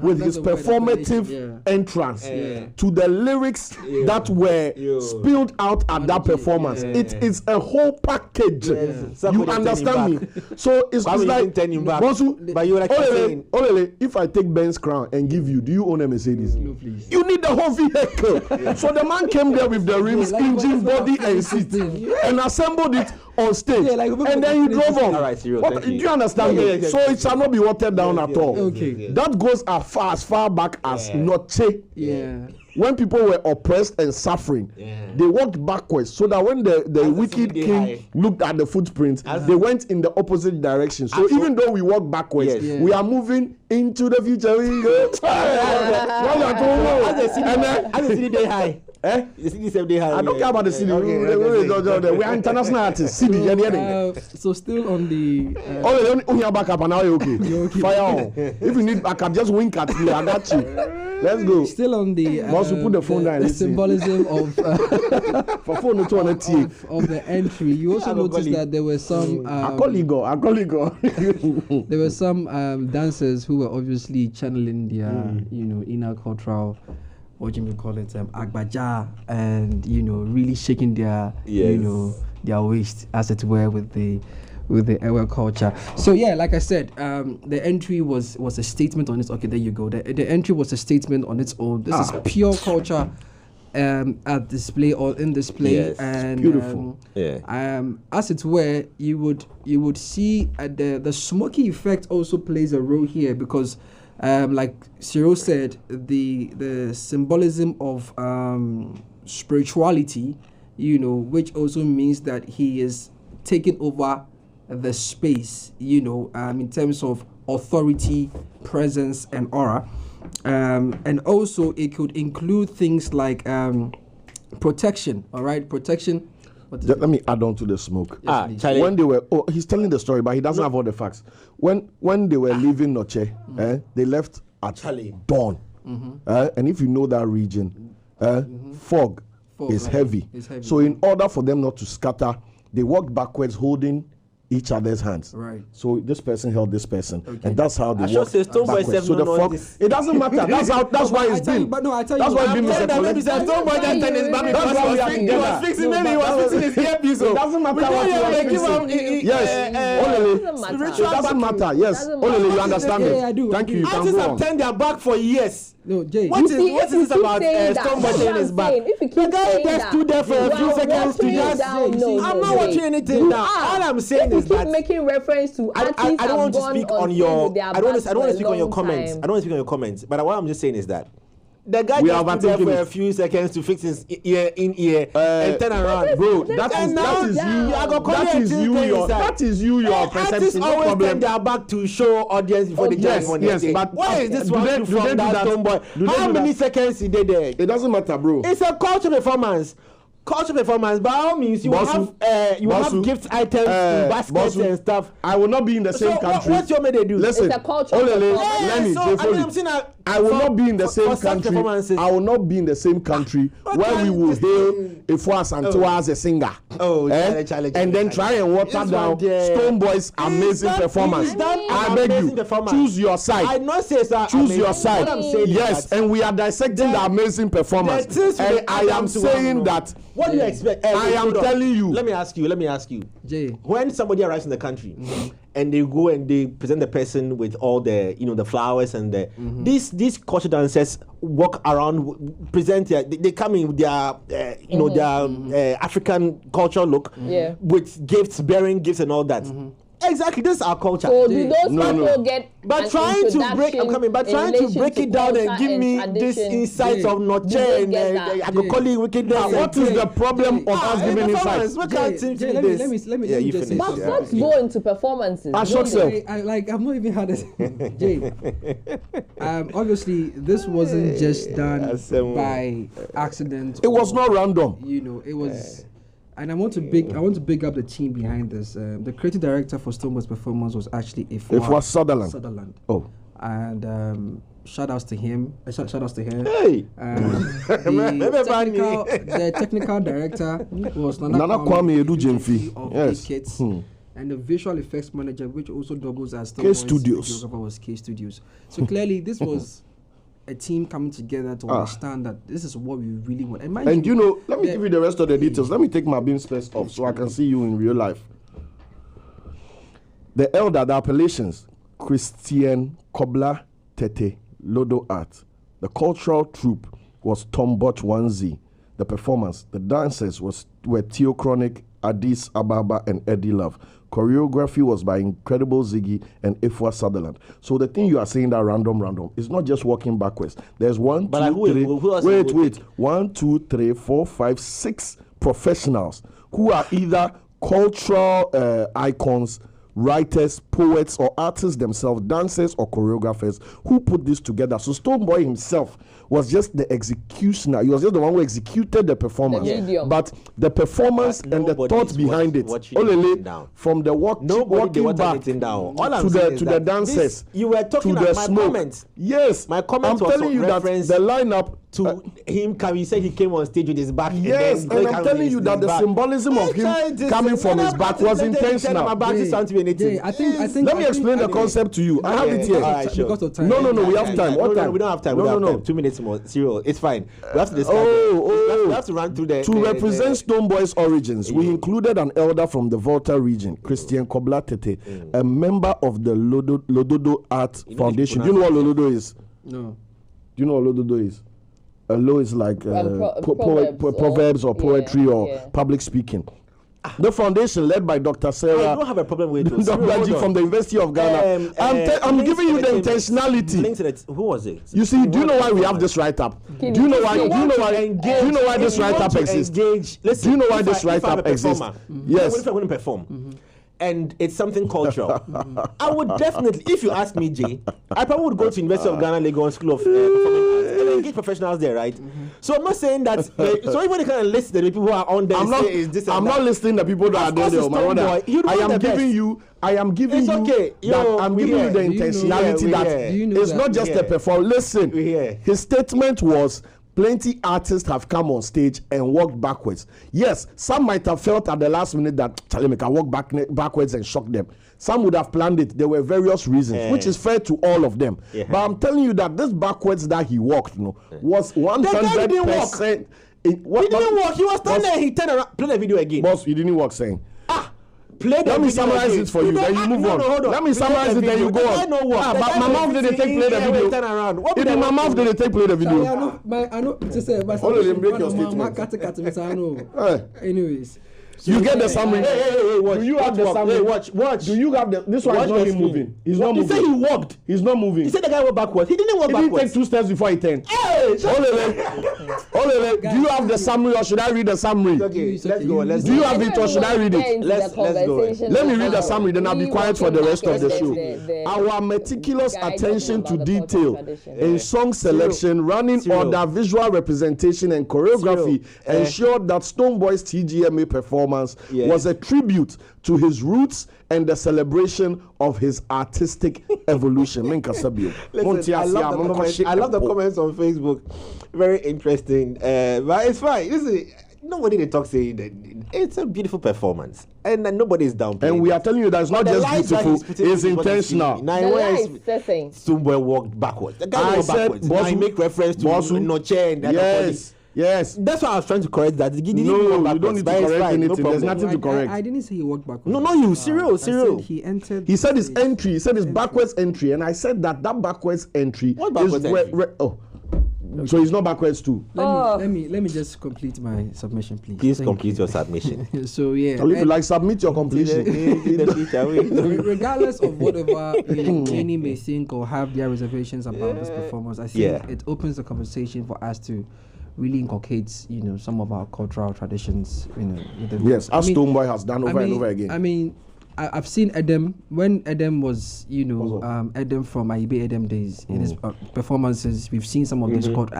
with his performative entrance to the lyrics that were spilled out at that performance, it is a whole package. You understand me? So it's like, but you like Olele, if I take Ben's crown and give you, do you own a Mercedes? No, please. You need the whole vehicle. So the man came there with the rims, engine, body, and seat, and assembled it on stage, and then he drove on. All right, Cyril, do you understand me? So it shall not be watered down at all. Okay. That goes as far back as Noche. When people were oppressed and suffering, they walked backwards so that when the wicked king looked at the footprints, they went in the opposite direction. So even though we walk backwards, we are moving into the future. We go. As the city day high. The city same day high. I don't care about the city. We are international artists. So still on the. Only backup and now you're okay. Fire on. If you need backup, just wink at me. I got you. Let's go. Still on the. Put the phone down. The symbolism of for phone of the entry. You also noticed that there were some. There were some dancers who were obviously channeling their, inner cultural, what you may call it, agbaja, and really shaking their, their waist, as it were, with the Ewa culture. So like I said, the entry was a statement on its. Okay, there you go. The entry was a statement on its own. This is pure culture. At display or in display, and beautiful. As it were, you would see the smoky effect also plays a role here, because like Cyril said, the symbolism of spirituality, which also means that he is taking over the space, in terms of authority, presence, and aura. And also it could include things like protection. All right, protection. Let me add on to the smoke. Yes, when they were, he's telling the story, but he doesn't have all the facts. When they were leaving Noche, they left at dawn. And if you know that region, fog is heavy. So in order for them not to scatter, they walked backwards, holding each other's hands. Right. So this person held this person, and that's how they walk backwards. So the fog, it doesn't matter. That's why it's been. But no, I tell that's you. why it's been Maybe Stoneboy just turned his back because he was fixing his earpiece. It doesn't matter what you are fixing. Yes, Olele. It doesn't matter. Yes, Olele, you understand me? I do. Thank you. You can Artists go have on. turned their back for years. No, Jay. What is this about Stoneboy turning his back? The guy just stood there for a few seconds to just. I'm not watching anything now. All I'm saying is that making reference to artists I don't want to speak on your. I don't want to speak on your comments. Time. I don't want to speak on your comments. But what I'm just saying is that the guy We just are stood there for overthinking a it. few seconds to fix his ear in ear and turn around, bro. That And now is you. I got That is you. Your Artists perception. No always turn problem. their back to show audience before they Yes, jump on yes, the stage. but Why is this do one they- from do they do that that? Stoneboy? Do they How do many that? seconds he did there? It doesn't matter, bro. It's a culture performance. Culture performance, by all means, you will Bosu, have gift items, baskets Bosu, and stuff. I will not be in the same So country. what's your they do? Listen, It's a culture Olele, performance. let me, so, Jay Foley. I'm saying that I will not be in the for same such country. performances. I will not be in the same country What where we kind will of hail thing? Ifua Santua as a singer. Oh, Charlie. And then try and water This down one there. Stoneboy's amazing performance. He's done I an beg amazing you, performance. choose your I side. not say sir. Choose your side. What I'm saying Yes, is that and we are dissecting the amazing performance. the things And they I add am up to saying one, that what do you expect? I am hold on. telling you. Let me ask you. Jay. When somebody arrives in the country and they go and they present the person with all the the flowers and the these culture dancers walk around, present they come in with their their African cultural look with gifts, bearing gifts and all that. Exactly, this is our culture. So do those No, people no. get But an trying to break, I'm introduction coming. But in trying to relation break it down and culture give me this tradition? insights of Noche and get that? Agokoli wickedness. what is the problem of us giving insights? What kind of Jay, thing let me Yeah, you just say finish. But something. folks go into performances. I don't shot they? self. I've not even had it. Jay, obviously this wasn't just done by accident. It was not random. It was. And I want to big up the team behind this. The creative director for Stoneboy's performance was actually Ifua Sutherland. Sutherland. Oh. and shout outs to him. Shout outs to her. Hey. The technical director was Nana Kwame Edu Jemfi. of Yes. Kids. And the visual effects manager, which also doubles as K Studios. was K Studios. So clearly, this was a team coming together to understand that this is what we really want. And, mind And you know, let me give you the rest of the details. Let me take my beam space off so I can see you in real life. The elder, the appellations, Christian Kobla Tete Lodo Art. The cultural troupe was Tom Botch 1Z. The performance, the dancers were Theo Chronic, Addis Ababa, and Eddie Love. Choreography was by Incredible Ziggy and Ifwa Sutherland. So the thing you are saying that random is not just walking backwards. There's 1, 2, 3. Wait. 1, 2, 3, 4, 5, 6 professionals who are either cultural icons, writers, poets, or artists themselves, dancers or choreographers who put this together. So Stonebwoy himself was just the executioner. He was just the one who executed the performance. But the performance and the thought behind it, from the walking back to the dancers, you were talking to the my smoke. comments. Yes, my comment I'm was telling you that the lineup to him. He said he came on stage with his back. Yes, and I'm telling you that the symbolism of him coming from his back was intentional. I think. Let me explain the concept to you. I have it here. Because of time. No, we have time. What time? We don't have time. No. 2 minutes more. Cyril, it's fine. We have to discuss. We have to run through the. To represent Stonebwoy's origins, we included an elder from the Volta region, Christian Kobla Tete, a member of the Lododo Art Foundation. Do you know what Lododo is? No. Do you know what Lododo is? A law is like proverbs or poetry or public speaking. The foundation led by Dr. Sarah. I don't have a problem with it. Dr. from the University of Ghana. I'm giving you the intentionality. Who was it? You see, do you know why we have this write-up? Do you know why this write-up exists? Do you know why this write-up exists? Yes. What if I want to perform? And it's something cultural. I would definitely, if you ask me, Jay, I probably would go to University of Ghana, Legon School of Performing Arts and engage professionals there, right? So I'm not saying that. So even kind of list the people who are on there. I'm not listing the people that are there. My brother, I am giving you the intentionality that it's not just a performance. Listen, his statement was, plenty artists have come on stage and walked backwards. Yes, some might have felt at the last minute that Charlie can walk backwards and shock them. Some would have planned it. There were various reasons, which is fair to all of them. But I'm telling you that this backwards that he walked, was 100%. He didn't walk. He was standing there. He turned around. Play the video again. Boss, he didn't walk saying. Let me summarize it for you. Then you move on. Let me summarize it. Then you go on. But my mouth didn't take play the video. If my mouth didn't take play the video. I know. Make your statement. Anyways. You get the summary. Hey, watch. Do you have the summary? Watch. Do you have the? This one is not him moving. He's not moving. He said he walked. He's not moving. He said the guy walked backwards. He didn't walk backwards. He didn't take 2 steps before he turned. Olele, do you have the summary or should I read the summary? Okay, let's go. Do you have it or should I read it? Let's go. Let me read the summary, then I'll be quiet for the rest of the show. Our meticulous attention to detail in song selection, running order, visual representation, and choreography ensured that Stonebwoy's TGMA performance was a tribute to his roots and the celebration of his artistic evolution. Listen, I love the comments on Facebook. Very interesting. But it's fine. Listen, nobody they talk saying that it's a beautiful performance. And nobody is downplaying. And we are telling you that it's not just beautiful, it's intentional. Stonebwoy walked backwards. The guy walked backwards. Now he make reference to Noche and Yes. That's why I was trying to correct that. You don't need to correct anything. There's nothing to correct. I didn't say he walked backwards. No, you. Cyril. He entered. He said his entry. He said his backwards entry. And I said that backwards entry is where. So he's not backwards too. Let me just complete my submission, please. Please complete your submission. So yeah. Submit your completion. Regardless of whatever any may think or have their reservations about this performance, I think it opens the conversation for us to really inculcate, some of our cultural traditions, Yes, as Stonebwoy has done over and over again. I mean, I've seen Edem when Edem was, Edem from Aibe Edem days in his performances. We've seen some of this called.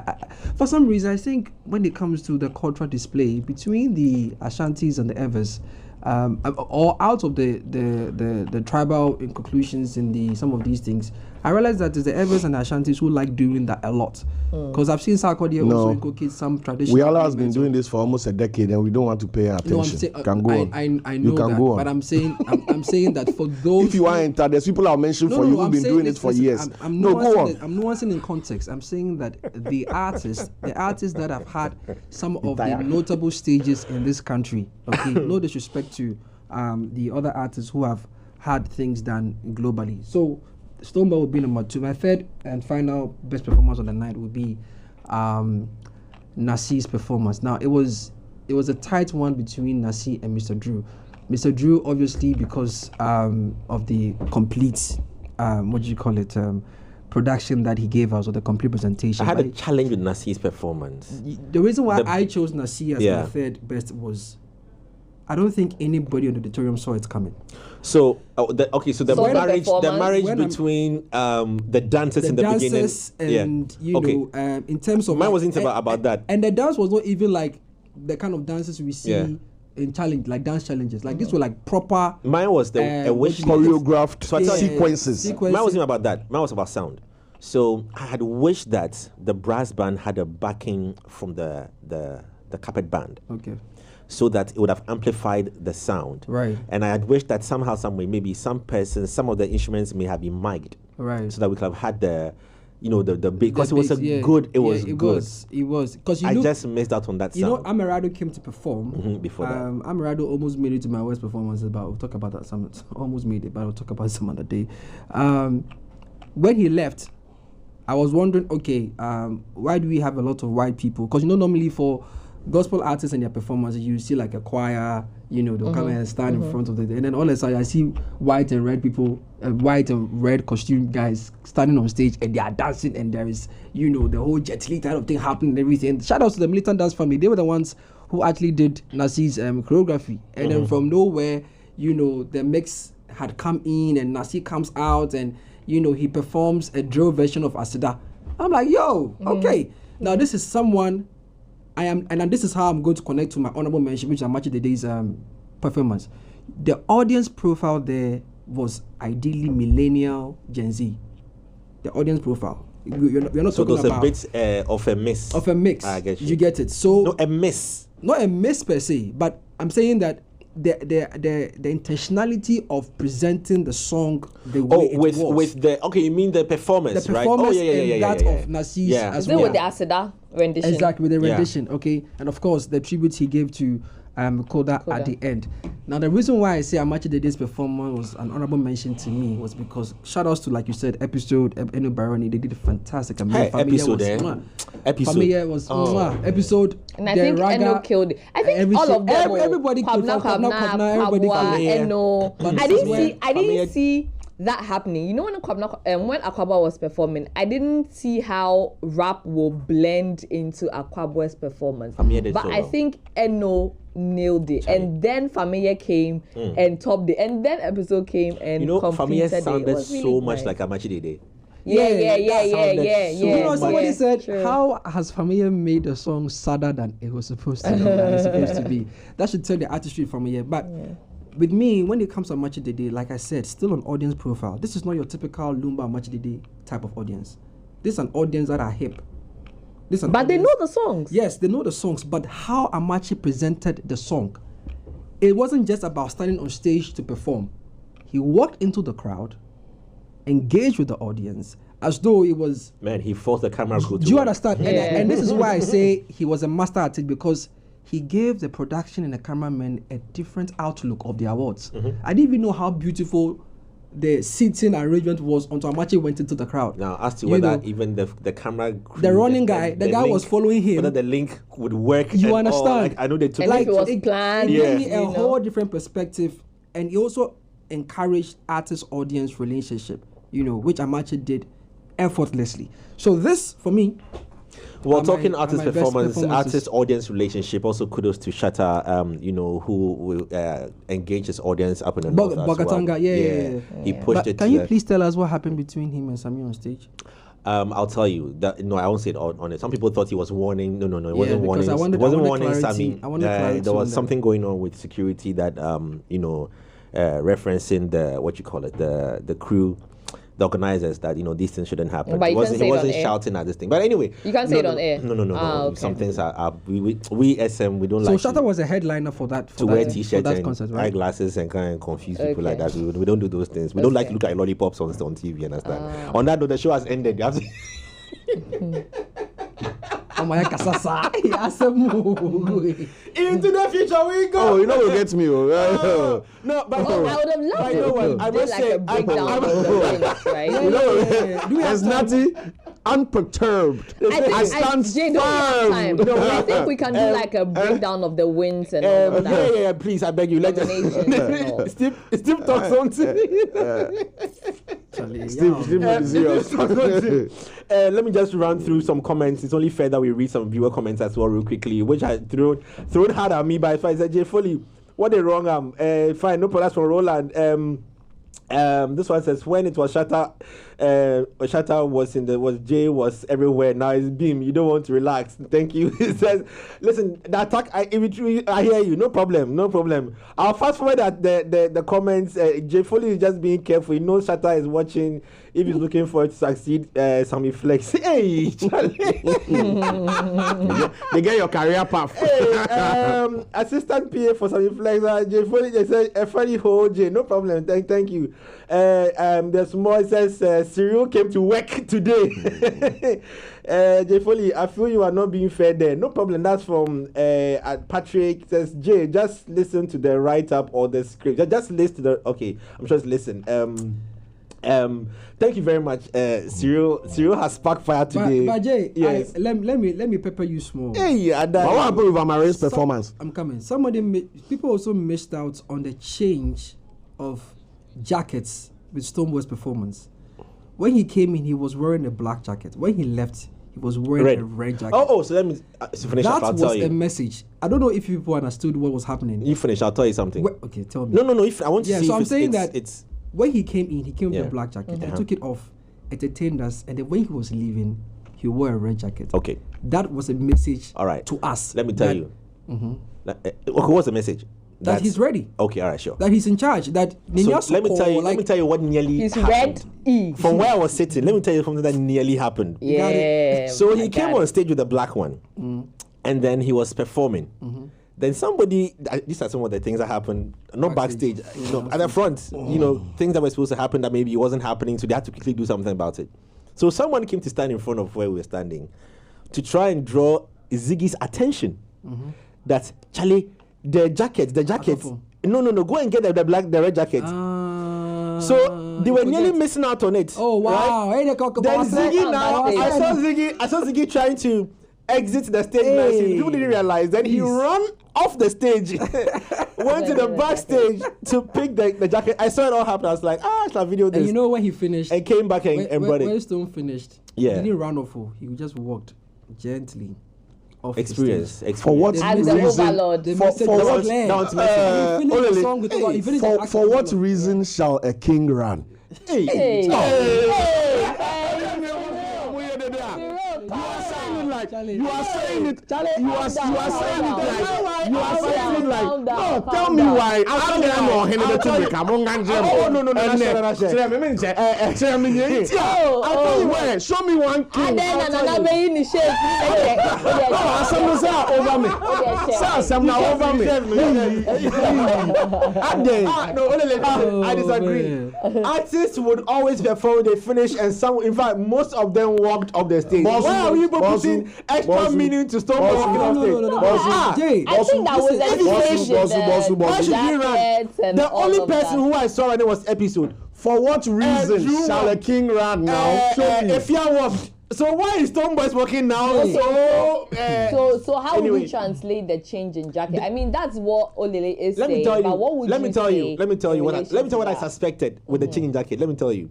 For some reason, I think when it comes to the cultural display between the Ashantis and the Evers, or out of the tribal conclusions in some of these things, I realized that it's the Evers and Ashantis who like doing that a lot. Because I've seen Sarkodie also inculcate some traditional. We all has been doing this for almost a decade, and we don't want to pay attention. No, I'm saying, can go on. I know that, but I'm saying that for those. If you are enter, there's people I'll mention for you who've been doing it for years. I'm go on. I'm nuancing in context. I'm saying that the artists that have had some of the notable stages in this country. Okay, no disrespect to the other artists who have had things done globally. So Stonebwoy would be number 2. My third and final best performance on the night would be Nasir's performance. Now it was a tight one between Nasir and Mr. Drew. Mr. Drew, obviously, because of the complete production that he gave us, or the complete presentation. I had a challenge with Nasir's performance. The reason why I chose Nasir as my third best was I don't think anybody in the auditorium saw it coming. So the marriage between the dancers in the beginning, and in terms of mine wasn't about that, and the dance was not even like the kind of dances we see in dance challenges. Like these were like proper. Mine was a wish choreographed sequences. Mine wasn't about that. Mine was about sound. So I had wished that the brass band had a backing from the carpet band. Okay. So that it would have amplified the sound. Right. And I had wished that somehow, some way, maybe some of the instruments may have been mic'd. Right. So that we could have had the big, because it was good. It was because I just missed out on that sound. You know, Amerado came to perform before that. Amerado almost made it to my worst performances, but we'll talk about that some. Almost made it, but we'll talk about it some other day. When he left, I was wondering, okay, why do we have a lot of white people? Because normally for gospel artists and their performances, you see like a choir, they'll come and stand in front of and then all of a sudden I see white and red people, white and red costume guys standing on stage and they are dancing, and there is, the whole Jet Li type of thing happening and everything. Shout out to the Militant Dance family. They were the ones who actually did Nasir's choreography. And then from nowhere, the mix had come in and Nasir comes out and, he performs a drill version of Asida. I'm like, yo, okay. Now this is someone and this is how I'm going to connect to my honorable mention, which is Amachi Dede's performance. The audience profile there was ideally millennial Gen Z. The audience profile. We're not so talking about. So there's a bit of a miss. Of a mix. I get you get it. So no, a miss. Not a miss per se, but I'm saying that the intentionality of presenting the song the way it was. With the you mean the performance, the performance right? And that of Nasir's as Is it well. with the Asida rendition? Exactly, with the rendition, okay. And of course the tribute he gave to Koda at the end. Now the reason why I say Amachi Dede's performance was an honorable mention to me was because shout outs to, like you said, episode Eno Baroni, they did a fantastic episode. Episode. And I think Eno killed it. I think all of them. Everybody killed it. Everybody Eno. I didn't see that happening. When Akwaba was performing, I didn't see how rap will blend into Akwaba's performance. But I think Eno nailed it. And then Familia came and topped it. And then episode came and Familia completed sounded it. It was really so much nice. like Amachi Dede. Yeah. Somebody said, how has Familia made a song sadder than it was supposed to be? It's supposed to be. That should tell the artistry from here. But with me, when it comes to Amachi Dede, like I said, still an audience profile. This is not your typical Lumba Amachi Dede type of audience. This is an audience that are hip. But they know the songs. Yes, they know the songs. But how Amachi presented the song, it wasn't just about standing on stage to perform. He walked into the crowd, engaged with the audience, as though it was... Man, he forced the camera crew to Do you work. understand? And this is why I say he was a master artist, because he gave the production and the cameraman a different outlook of the awards. I didn't even know how beautiful the seating arrangement was until Amachi went into the crowd. Now, as to whether even the camera crew, the running guy, the guy was following him. Whether the link would work. You understand? I know they took And like it was planned. It gave me a whole different perspective, and he also encouraged artist-audience relationship, which Amachi did effortlessly. So this, for me... Well, talking artist performance, artist-audience relationship, also kudos to Shatta, who will engage his audience up in the north as Bogatanga, well. Yeah. He pushed it. Can you please tell us what happened between him and Samir on stage? I'll tell you. No, I won't say it on it. Some people thought he was warning. No, it wasn't warning. It wasn't warning Sammy. There was something going on with security that, referencing the, the crew the organizers that these things shouldn't happen. But He you can't say it on wasn't air. shouting at this thing. But anyway, You can't say it on air. No. Okay. Some things are we SM we don't So like Shatta was a headliner for that. to wear for t-shirts that and concert, right? eyeglasses and kind of confuse people like Okay. that. We don't do those things. We don't like to Okay. look at lollipops on TV. Understand? On that note, the show has ended. You have to Oh my kasasa. into the future we go. Oh, you know what gets me? No, but Oh, I would have loved I it. know what, if I you did must like say, a breakdown of the wins, right? You know, as Natty, unperturbed. I stand Jay, don't we have time? firm. No, I think we can do like a breakdown of the wins and all of that. yeah, please, I beg you, let us. Nominations and all. Steve talk something. Let me just run through some comments. It's only fair that we read some viewer comments as well real quickly, which I thrown hard at me by if I said Jay Foley, what they wrong fine, no problem, that's from Roland. This one says when it was Shatta was Jay was everywhere. Now it's Beam. You don't want to relax. Thank you. He says, listen, the attack. I hear you. No problem. I'll fast forward at the comments. Jay Foley is just being careful. He knows Shatta is watching. If he's looking for it to succeed, Sammy Flex. Hey, Charlie. They get your career path. Hey, assistant PA for Sammy Flex. Jay Foley just said, a funny whole Jay. No problem. Thank you. There's more. It says Cyril came to work today. Jay Foley, I feel you are not being fair there. No problem. That's from Patrick. It says Jay, just listen to the write up or the script. Just listen to the. Okay, I'm sure it's listen. Thank you very much. Cyril has sparked fire today. But Jay, yes. let me pepper you small. Hey, But what happened with Amarin's performance? I'm coming. People also missed out on the change of jackets with Stonebwoy's performance. When he came in, he was wearing a black jacket. When he left, he was wearing a red jacket. So let me finish. That I'll was tell you. a message. I don't know if people understood what was happening. You finish. I'll tell you something. Okay, tell me. No. If I want to Yeah, see. so if I'm saying that it's when he came in, he came with Yeah. a black jacket. Uh-huh. He took it off, entertained us, and then when he was leaving, he wore a red jacket. okay. That was a message All right. to us. Let me tell that- you. Okay, what's the message? That he's ready. Okay, all right, sure. That he's in charge. That So let me tell you what nearly He's happened. red. From where I was sitting, let me tell you something that nearly happened. Yeah. So he I came got on it. stage with the black one, and then he was performing. Then somebody, these are some of the things that happened, not backstage, at the front, things that were supposed to happen that maybe it wasn't happening, so they had to quickly do something about it. So someone came to stand in front of where we were standing to try and draw Ziggy's attention that, Charlie, the jacket, no, go and get the red jacket. So they were nearly missing out on it. Oh wow! Right? Hey, the Then Ziggy now, backstage. I saw Ziggy trying to exit the stage. Hey. People didn't realize. Then he ran off the stage, went to the backstage to pick the jacket. I saw it all happen. I was like, I shall video this. And you know when he finished, and came back and brought when it. Stone finished, Yeah. he didn't run off. He just walked gently off Experience. For what As the reason? overlord. The For message what- was clear. Now it's message. He finished the Olele, song with he finished the For action what with- reason shall a king run? Hey. Hey. Charlie. You are saying it. Charlie, You are calm saying down, it calm like. down. You are saying it like. Calm down, No, calm tell me down. why. I'm going to hand it to me. Come on, Oh, no, I'll tell you where. Show me one king. And then another way in the shape. Oh, some are over me. Some are over me. I disagree. Artists would always perform, they finish, and some, in fact, most of them walked off the stage. Bosu, Why are you people Bosu, putting extra Bosu, meaning to stop Bosu, walking off stage? No. Ah, Jay, I think that was Bosu, why should he run? The only person who I saw right now was Episode. For what reason you shall a want- king run now? Show me. If you walked. So why is Stonebwoy walking now? Okay. So how would anyway. we translate the change in jacket? I mean, that's what Olele is Let me saying. tell But what you. would Let me tell you. say Let me tell you in what. relation Let me tell you what I to that? suspected with the changing jacket. Let me tell you.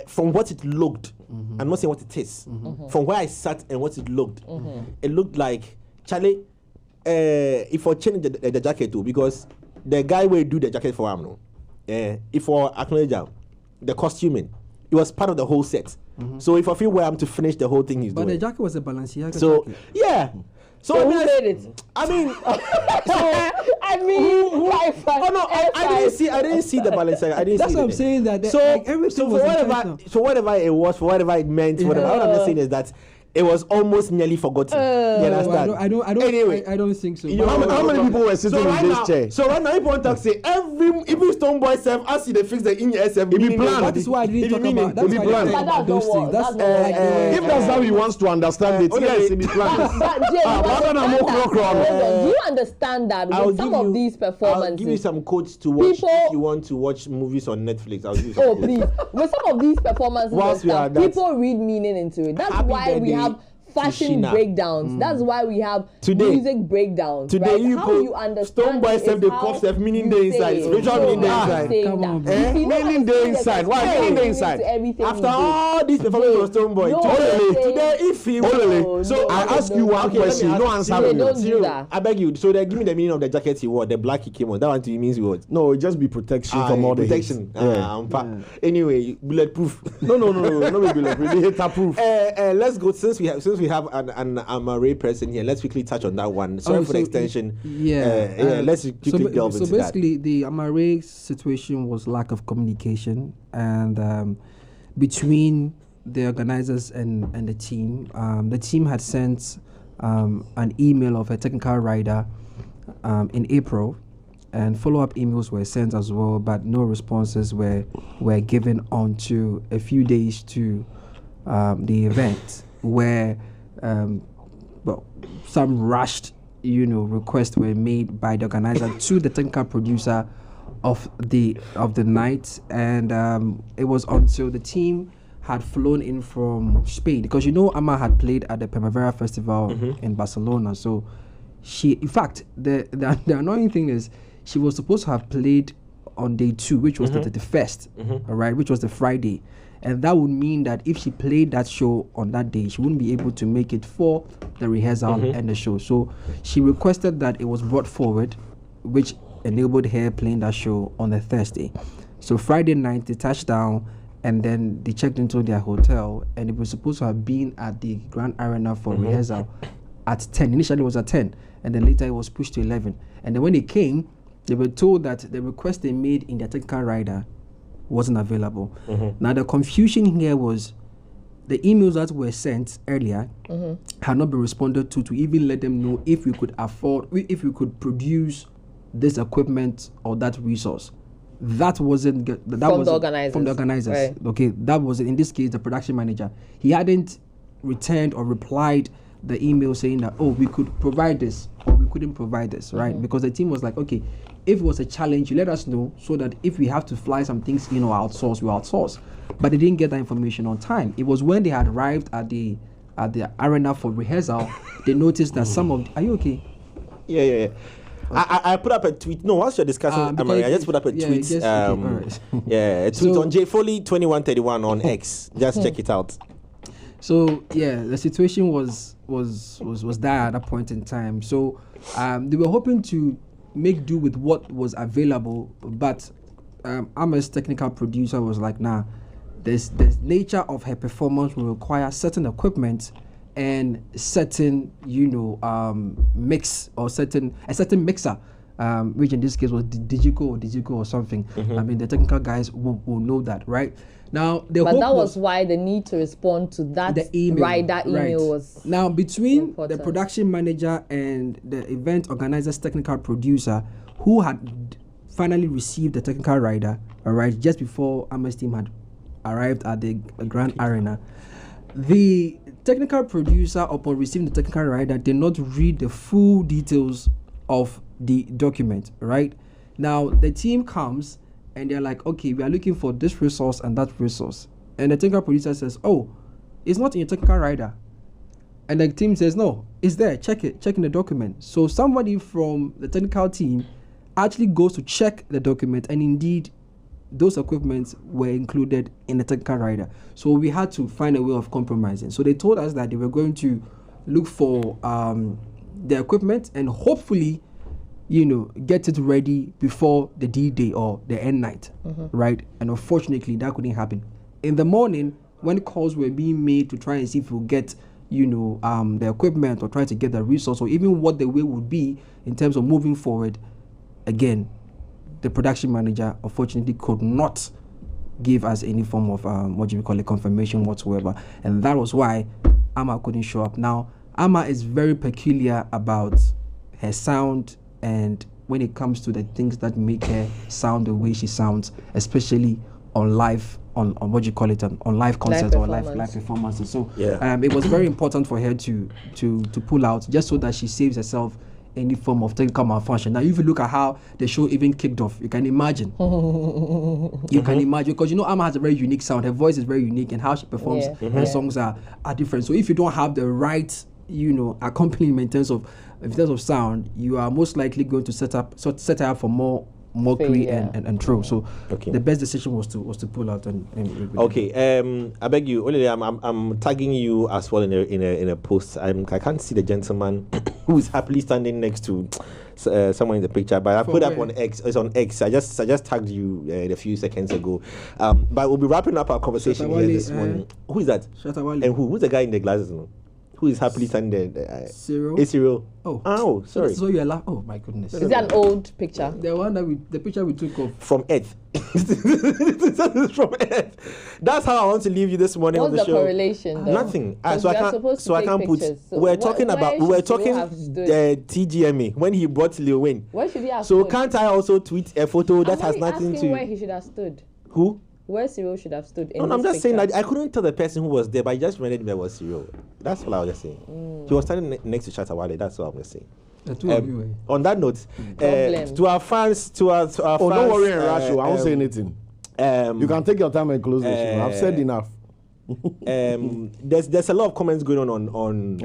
From what it looked, I'm not saying what it is. From where I sat and what it looked like Charlie. If I change the jacket too, because the guy will do the jacket for him, no. If I acknowledge the costuming, it was part of the whole set. So if I feel where I'm to finish the whole thing he's but doing. the jacket was a Balenciaga So jacket. yeah, So who made it? I mean, I mean, I didn't see the Balenciaga. I didn't That's see what I'm it. saying. That So, like, everything so was for intentional. whatever it was, for whatever it meant, whatever. What I'm just saying is that it was almost nearly forgotten. You understand? I don't. Anyway, I don't think so. you But know, How many people were sitting in this now, chair? So right now, if one talk say even Stone Boy self, as they fix the in SF, be planned. that is why I didn't talk about. That's be why I planned. didn't talk about those things. That's If that's how he wants to understand it, yes, it be planned. But Jay, do you understand that with some of these performances? I'll give you some quotes to watch if you want to watch movies on Netflix. I'll give you some quotes. Please. With some of these performances, Whilst we are that- people read meaning into it. That's Happy why we birthday have fashion Shina. breakdowns. That's why we have Today- music breakdowns. Today right? you how put you understand Stone Boy it self is the how cup self meaning you the say inside. it. Spiritual So meaning the I'm inside. saying Come that. on, bro. If you don't Meaning the understand inside. Why there's meaning the meaning inside? to everything After we do. all these performances Jay, of Stone Boy, no, today if he no, I ask you one Okay, let me question, ask no you. answer. Jay, will. don't do Zero. that. I beg you. So they give me the meaning of the jacket he wore, the black he came on. That one to you means what? No, it just be protection from all the hate. protection. Yeah. Anyway, bulletproof. No, be like really hater proof. Let's go since we have an Amare person here. Let's quickly touch on that one. Sorry for the extension. Let's quickly delve into so basically, the Amare situation was lack of communication and between the organizers and the team. The team had sent an email of a technical rider in April, and follow-up emails were sent as well, but no responses were given until a few days to the event, where some rushed requests were made by the organizer to the technical producer of the night, and it was until the team had flown in from Spain, because Amma had played at the Primavera Festival in Barcelona. So she, in fact, the annoying thing is she was supposed to have played on day 2, which was the 31st, all right, which was the Friday. And that would mean that if she played that show on that day, she wouldn't be able to make it for the rehearsal and the show. So she requested that it was brought forward, which enabled her playing that show on the Thursday. So Friday night, they touched down, and then they checked into their hotel, and it was supposed to have been at the Grand Arena for rehearsal at 10. Initially, it was at 10, and then later it was pushed to 11. And then when they came, they were told that the request they made in their technical rider wasn't available. Now the confusion here was the emails that were sent earlier had not been responded to even let them know if we could produce this equipment or that resource. That wasn't from the organizers. Right. Okay, that was in this case the production manager. He hadn't returned or replied the email saying that we could provide this or we couldn't provide this, right? Because the team was like, okay, if it was a challenge, you let us know so that if we have to fly some things or outsource, we outsource. But they didn't get that information on time. It was when they had arrived at the arena for rehearsal, they noticed that some of are you okay? Yeah. I put up a tweet. No, whilst you're discussing Amari, I just put up a tweet. A tweet on J Foley 2131 on X. Just check it out. So the situation was dire at that point in time. So they were hoping to make do with what was available, but Ama's technical producer was like, nah, the nature of her performance will require certain equipment and certain mix or a certain mixer, which in this case was Digico or something. I mean, the technical guys will know that, right? Now, that was why the need to respond to that email was now between important. The production manager and the event organizer's technical producer, who had finally received the technical rider, all right, just before Ama's team had arrived at the Grand Arena. The technical producer, upon receiving the technical rider, did not read the full details of the document, right? Now, the team comes and they're like, okay, we are looking for this resource and that resource. And the technical producer says, it's not in your technical rider. And the team says, no, it's there, check it, check in the document. So somebody from the technical team actually goes to check the document, and indeed, those equipments were included in the technical rider. So we had to find a way of compromising. So they told us that they were going to look for the equipment and hopefully, get it ready before the D-Day or the end night, right? And unfortunately, that couldn't happen. In the morning, when calls were being made to try and see if we'll get the equipment or trying to get the resource or even what the way would be in terms of moving forward, again, the production manager unfortunately could not give us any form of confirmation whatsoever, and that was why Ama couldn't show up. Now, Ama is very peculiar about her sound, and when it comes to the things that make her sound the way she sounds, especially on live, on live concerts or live performances. So it was very important for her to pull out, just so that she saves herself any form of technical malfunction. Now, if you look at how the show even kicked off, you can imagine. You can imagine, because Ama has a very unique sound. Her voice is very unique, and how she performs her songs are different. So if you don't have the right, accompaniment in terms of sound, you are most likely going to set her up for more mockery and troll. So the best decision was to pull out and I beg you, I'm tagging you as well in a post. I can't see the gentleman who is happily standing next to someone in the picture, but I put up on X. It's on X. I just tagged you a few seconds ago. But we'll be wrapping up our conversation here this morning. Who is that? Shatawale. And who's the guy in the glasses? Who is happily standing there? Cyril. It's Cyril. Oh, sorry. So you're laughing. Oh my goodness. Is that an old picture? The picture we took of from Earth. From Earth. That's how I want to leave you this morning on the show. What's the correlation? Though? Nothing. So I can't put. So we're talking TGMA when he brought Lil Win. Where should he have So stood? can't I also tweet a photo that has nothing to? Where he should have stood? Who? Where Cyril should have stood. No, I'm just saying that I couldn't tell the person who was there, but I just reminded me that was Cyril. That's all I was just saying. He was standing next to Shatawale. That's all I'm just saying. On that note, to our fans, fans. Don't worry, Rasho. I won't say anything. You can take your time and close the show. I've said enough. There's a lot of comments going on on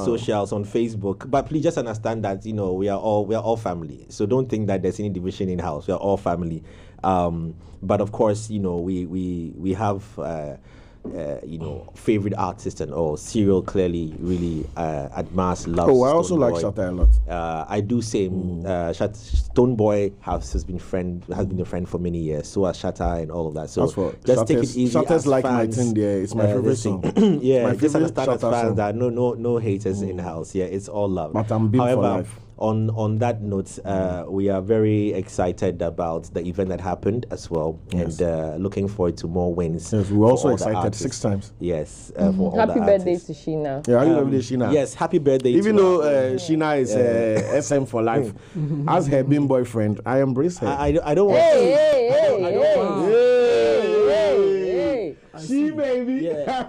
socials, on Facebook. But please just understand that we are all family. So don't think that there's any division in house. We are all family. But of course, we have favorite artists, and Cyril clearly really admires, loves. I also like Shatta a lot. I do same. Stonebwoy has been a friend for many years. So has Shatta and all of that. So just take it easy. Shatta's like fans, my thing there. It's my favorite song. Just understand as fans that no haters in house. Yeah, it's all love. But I'm big for life. On that note, we are very excited about the event that happened as well, and looking forward to more wins. Yes, we're also excited 6 times. Yes, for happy birthday to Sheena. Yeah, happy birthday, Sheena. Yes, happy birthday. Even though Sheena is SM for life, as her being boyfriend, I embrace her. I don't want. She baby. Yeah.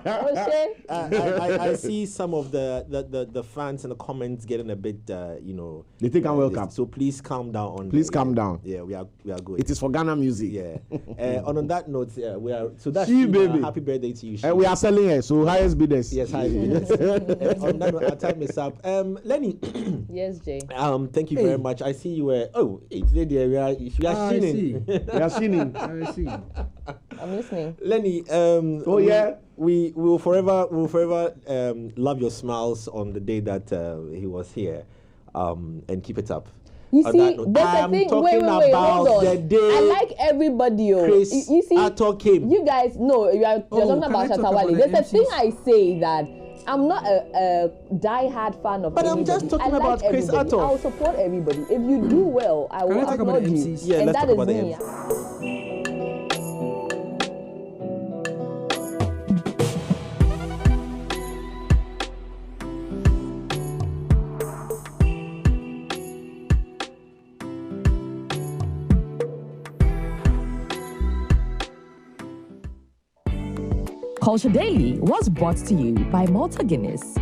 I see some of the fans in the comments getting a bit They think I'm welcome. So please calm down. Calm down. Yeah, we are good. It is for Ghana music. Yeah. On that note, we are. So that's she baby. Happy birthday to you. And we are selling her. So highest bidders. Yes, highest bidders. On that note, our time is up. Lenny. Yes, Jay. Thank you very much. I see you were. Today there we are shining. We are shining. I see. I'm listening. Lenny. We will forever love your smiles on the day that he was here, and keep it up. You see, there's a thing. Wait, hold on. The day I like everybody. Chris you see, Ato came. You guys know you're talking about Shatawale. There's a thing I say that I'm not a die-hard fan of. But anybody. I'm just talking like about Chris everybody. Ato. I'll support everybody. If you do well, I will applaud you. Yeah, and let's that talk is about the me. MCs. Culture Daily was brought to you by Malta Guinness.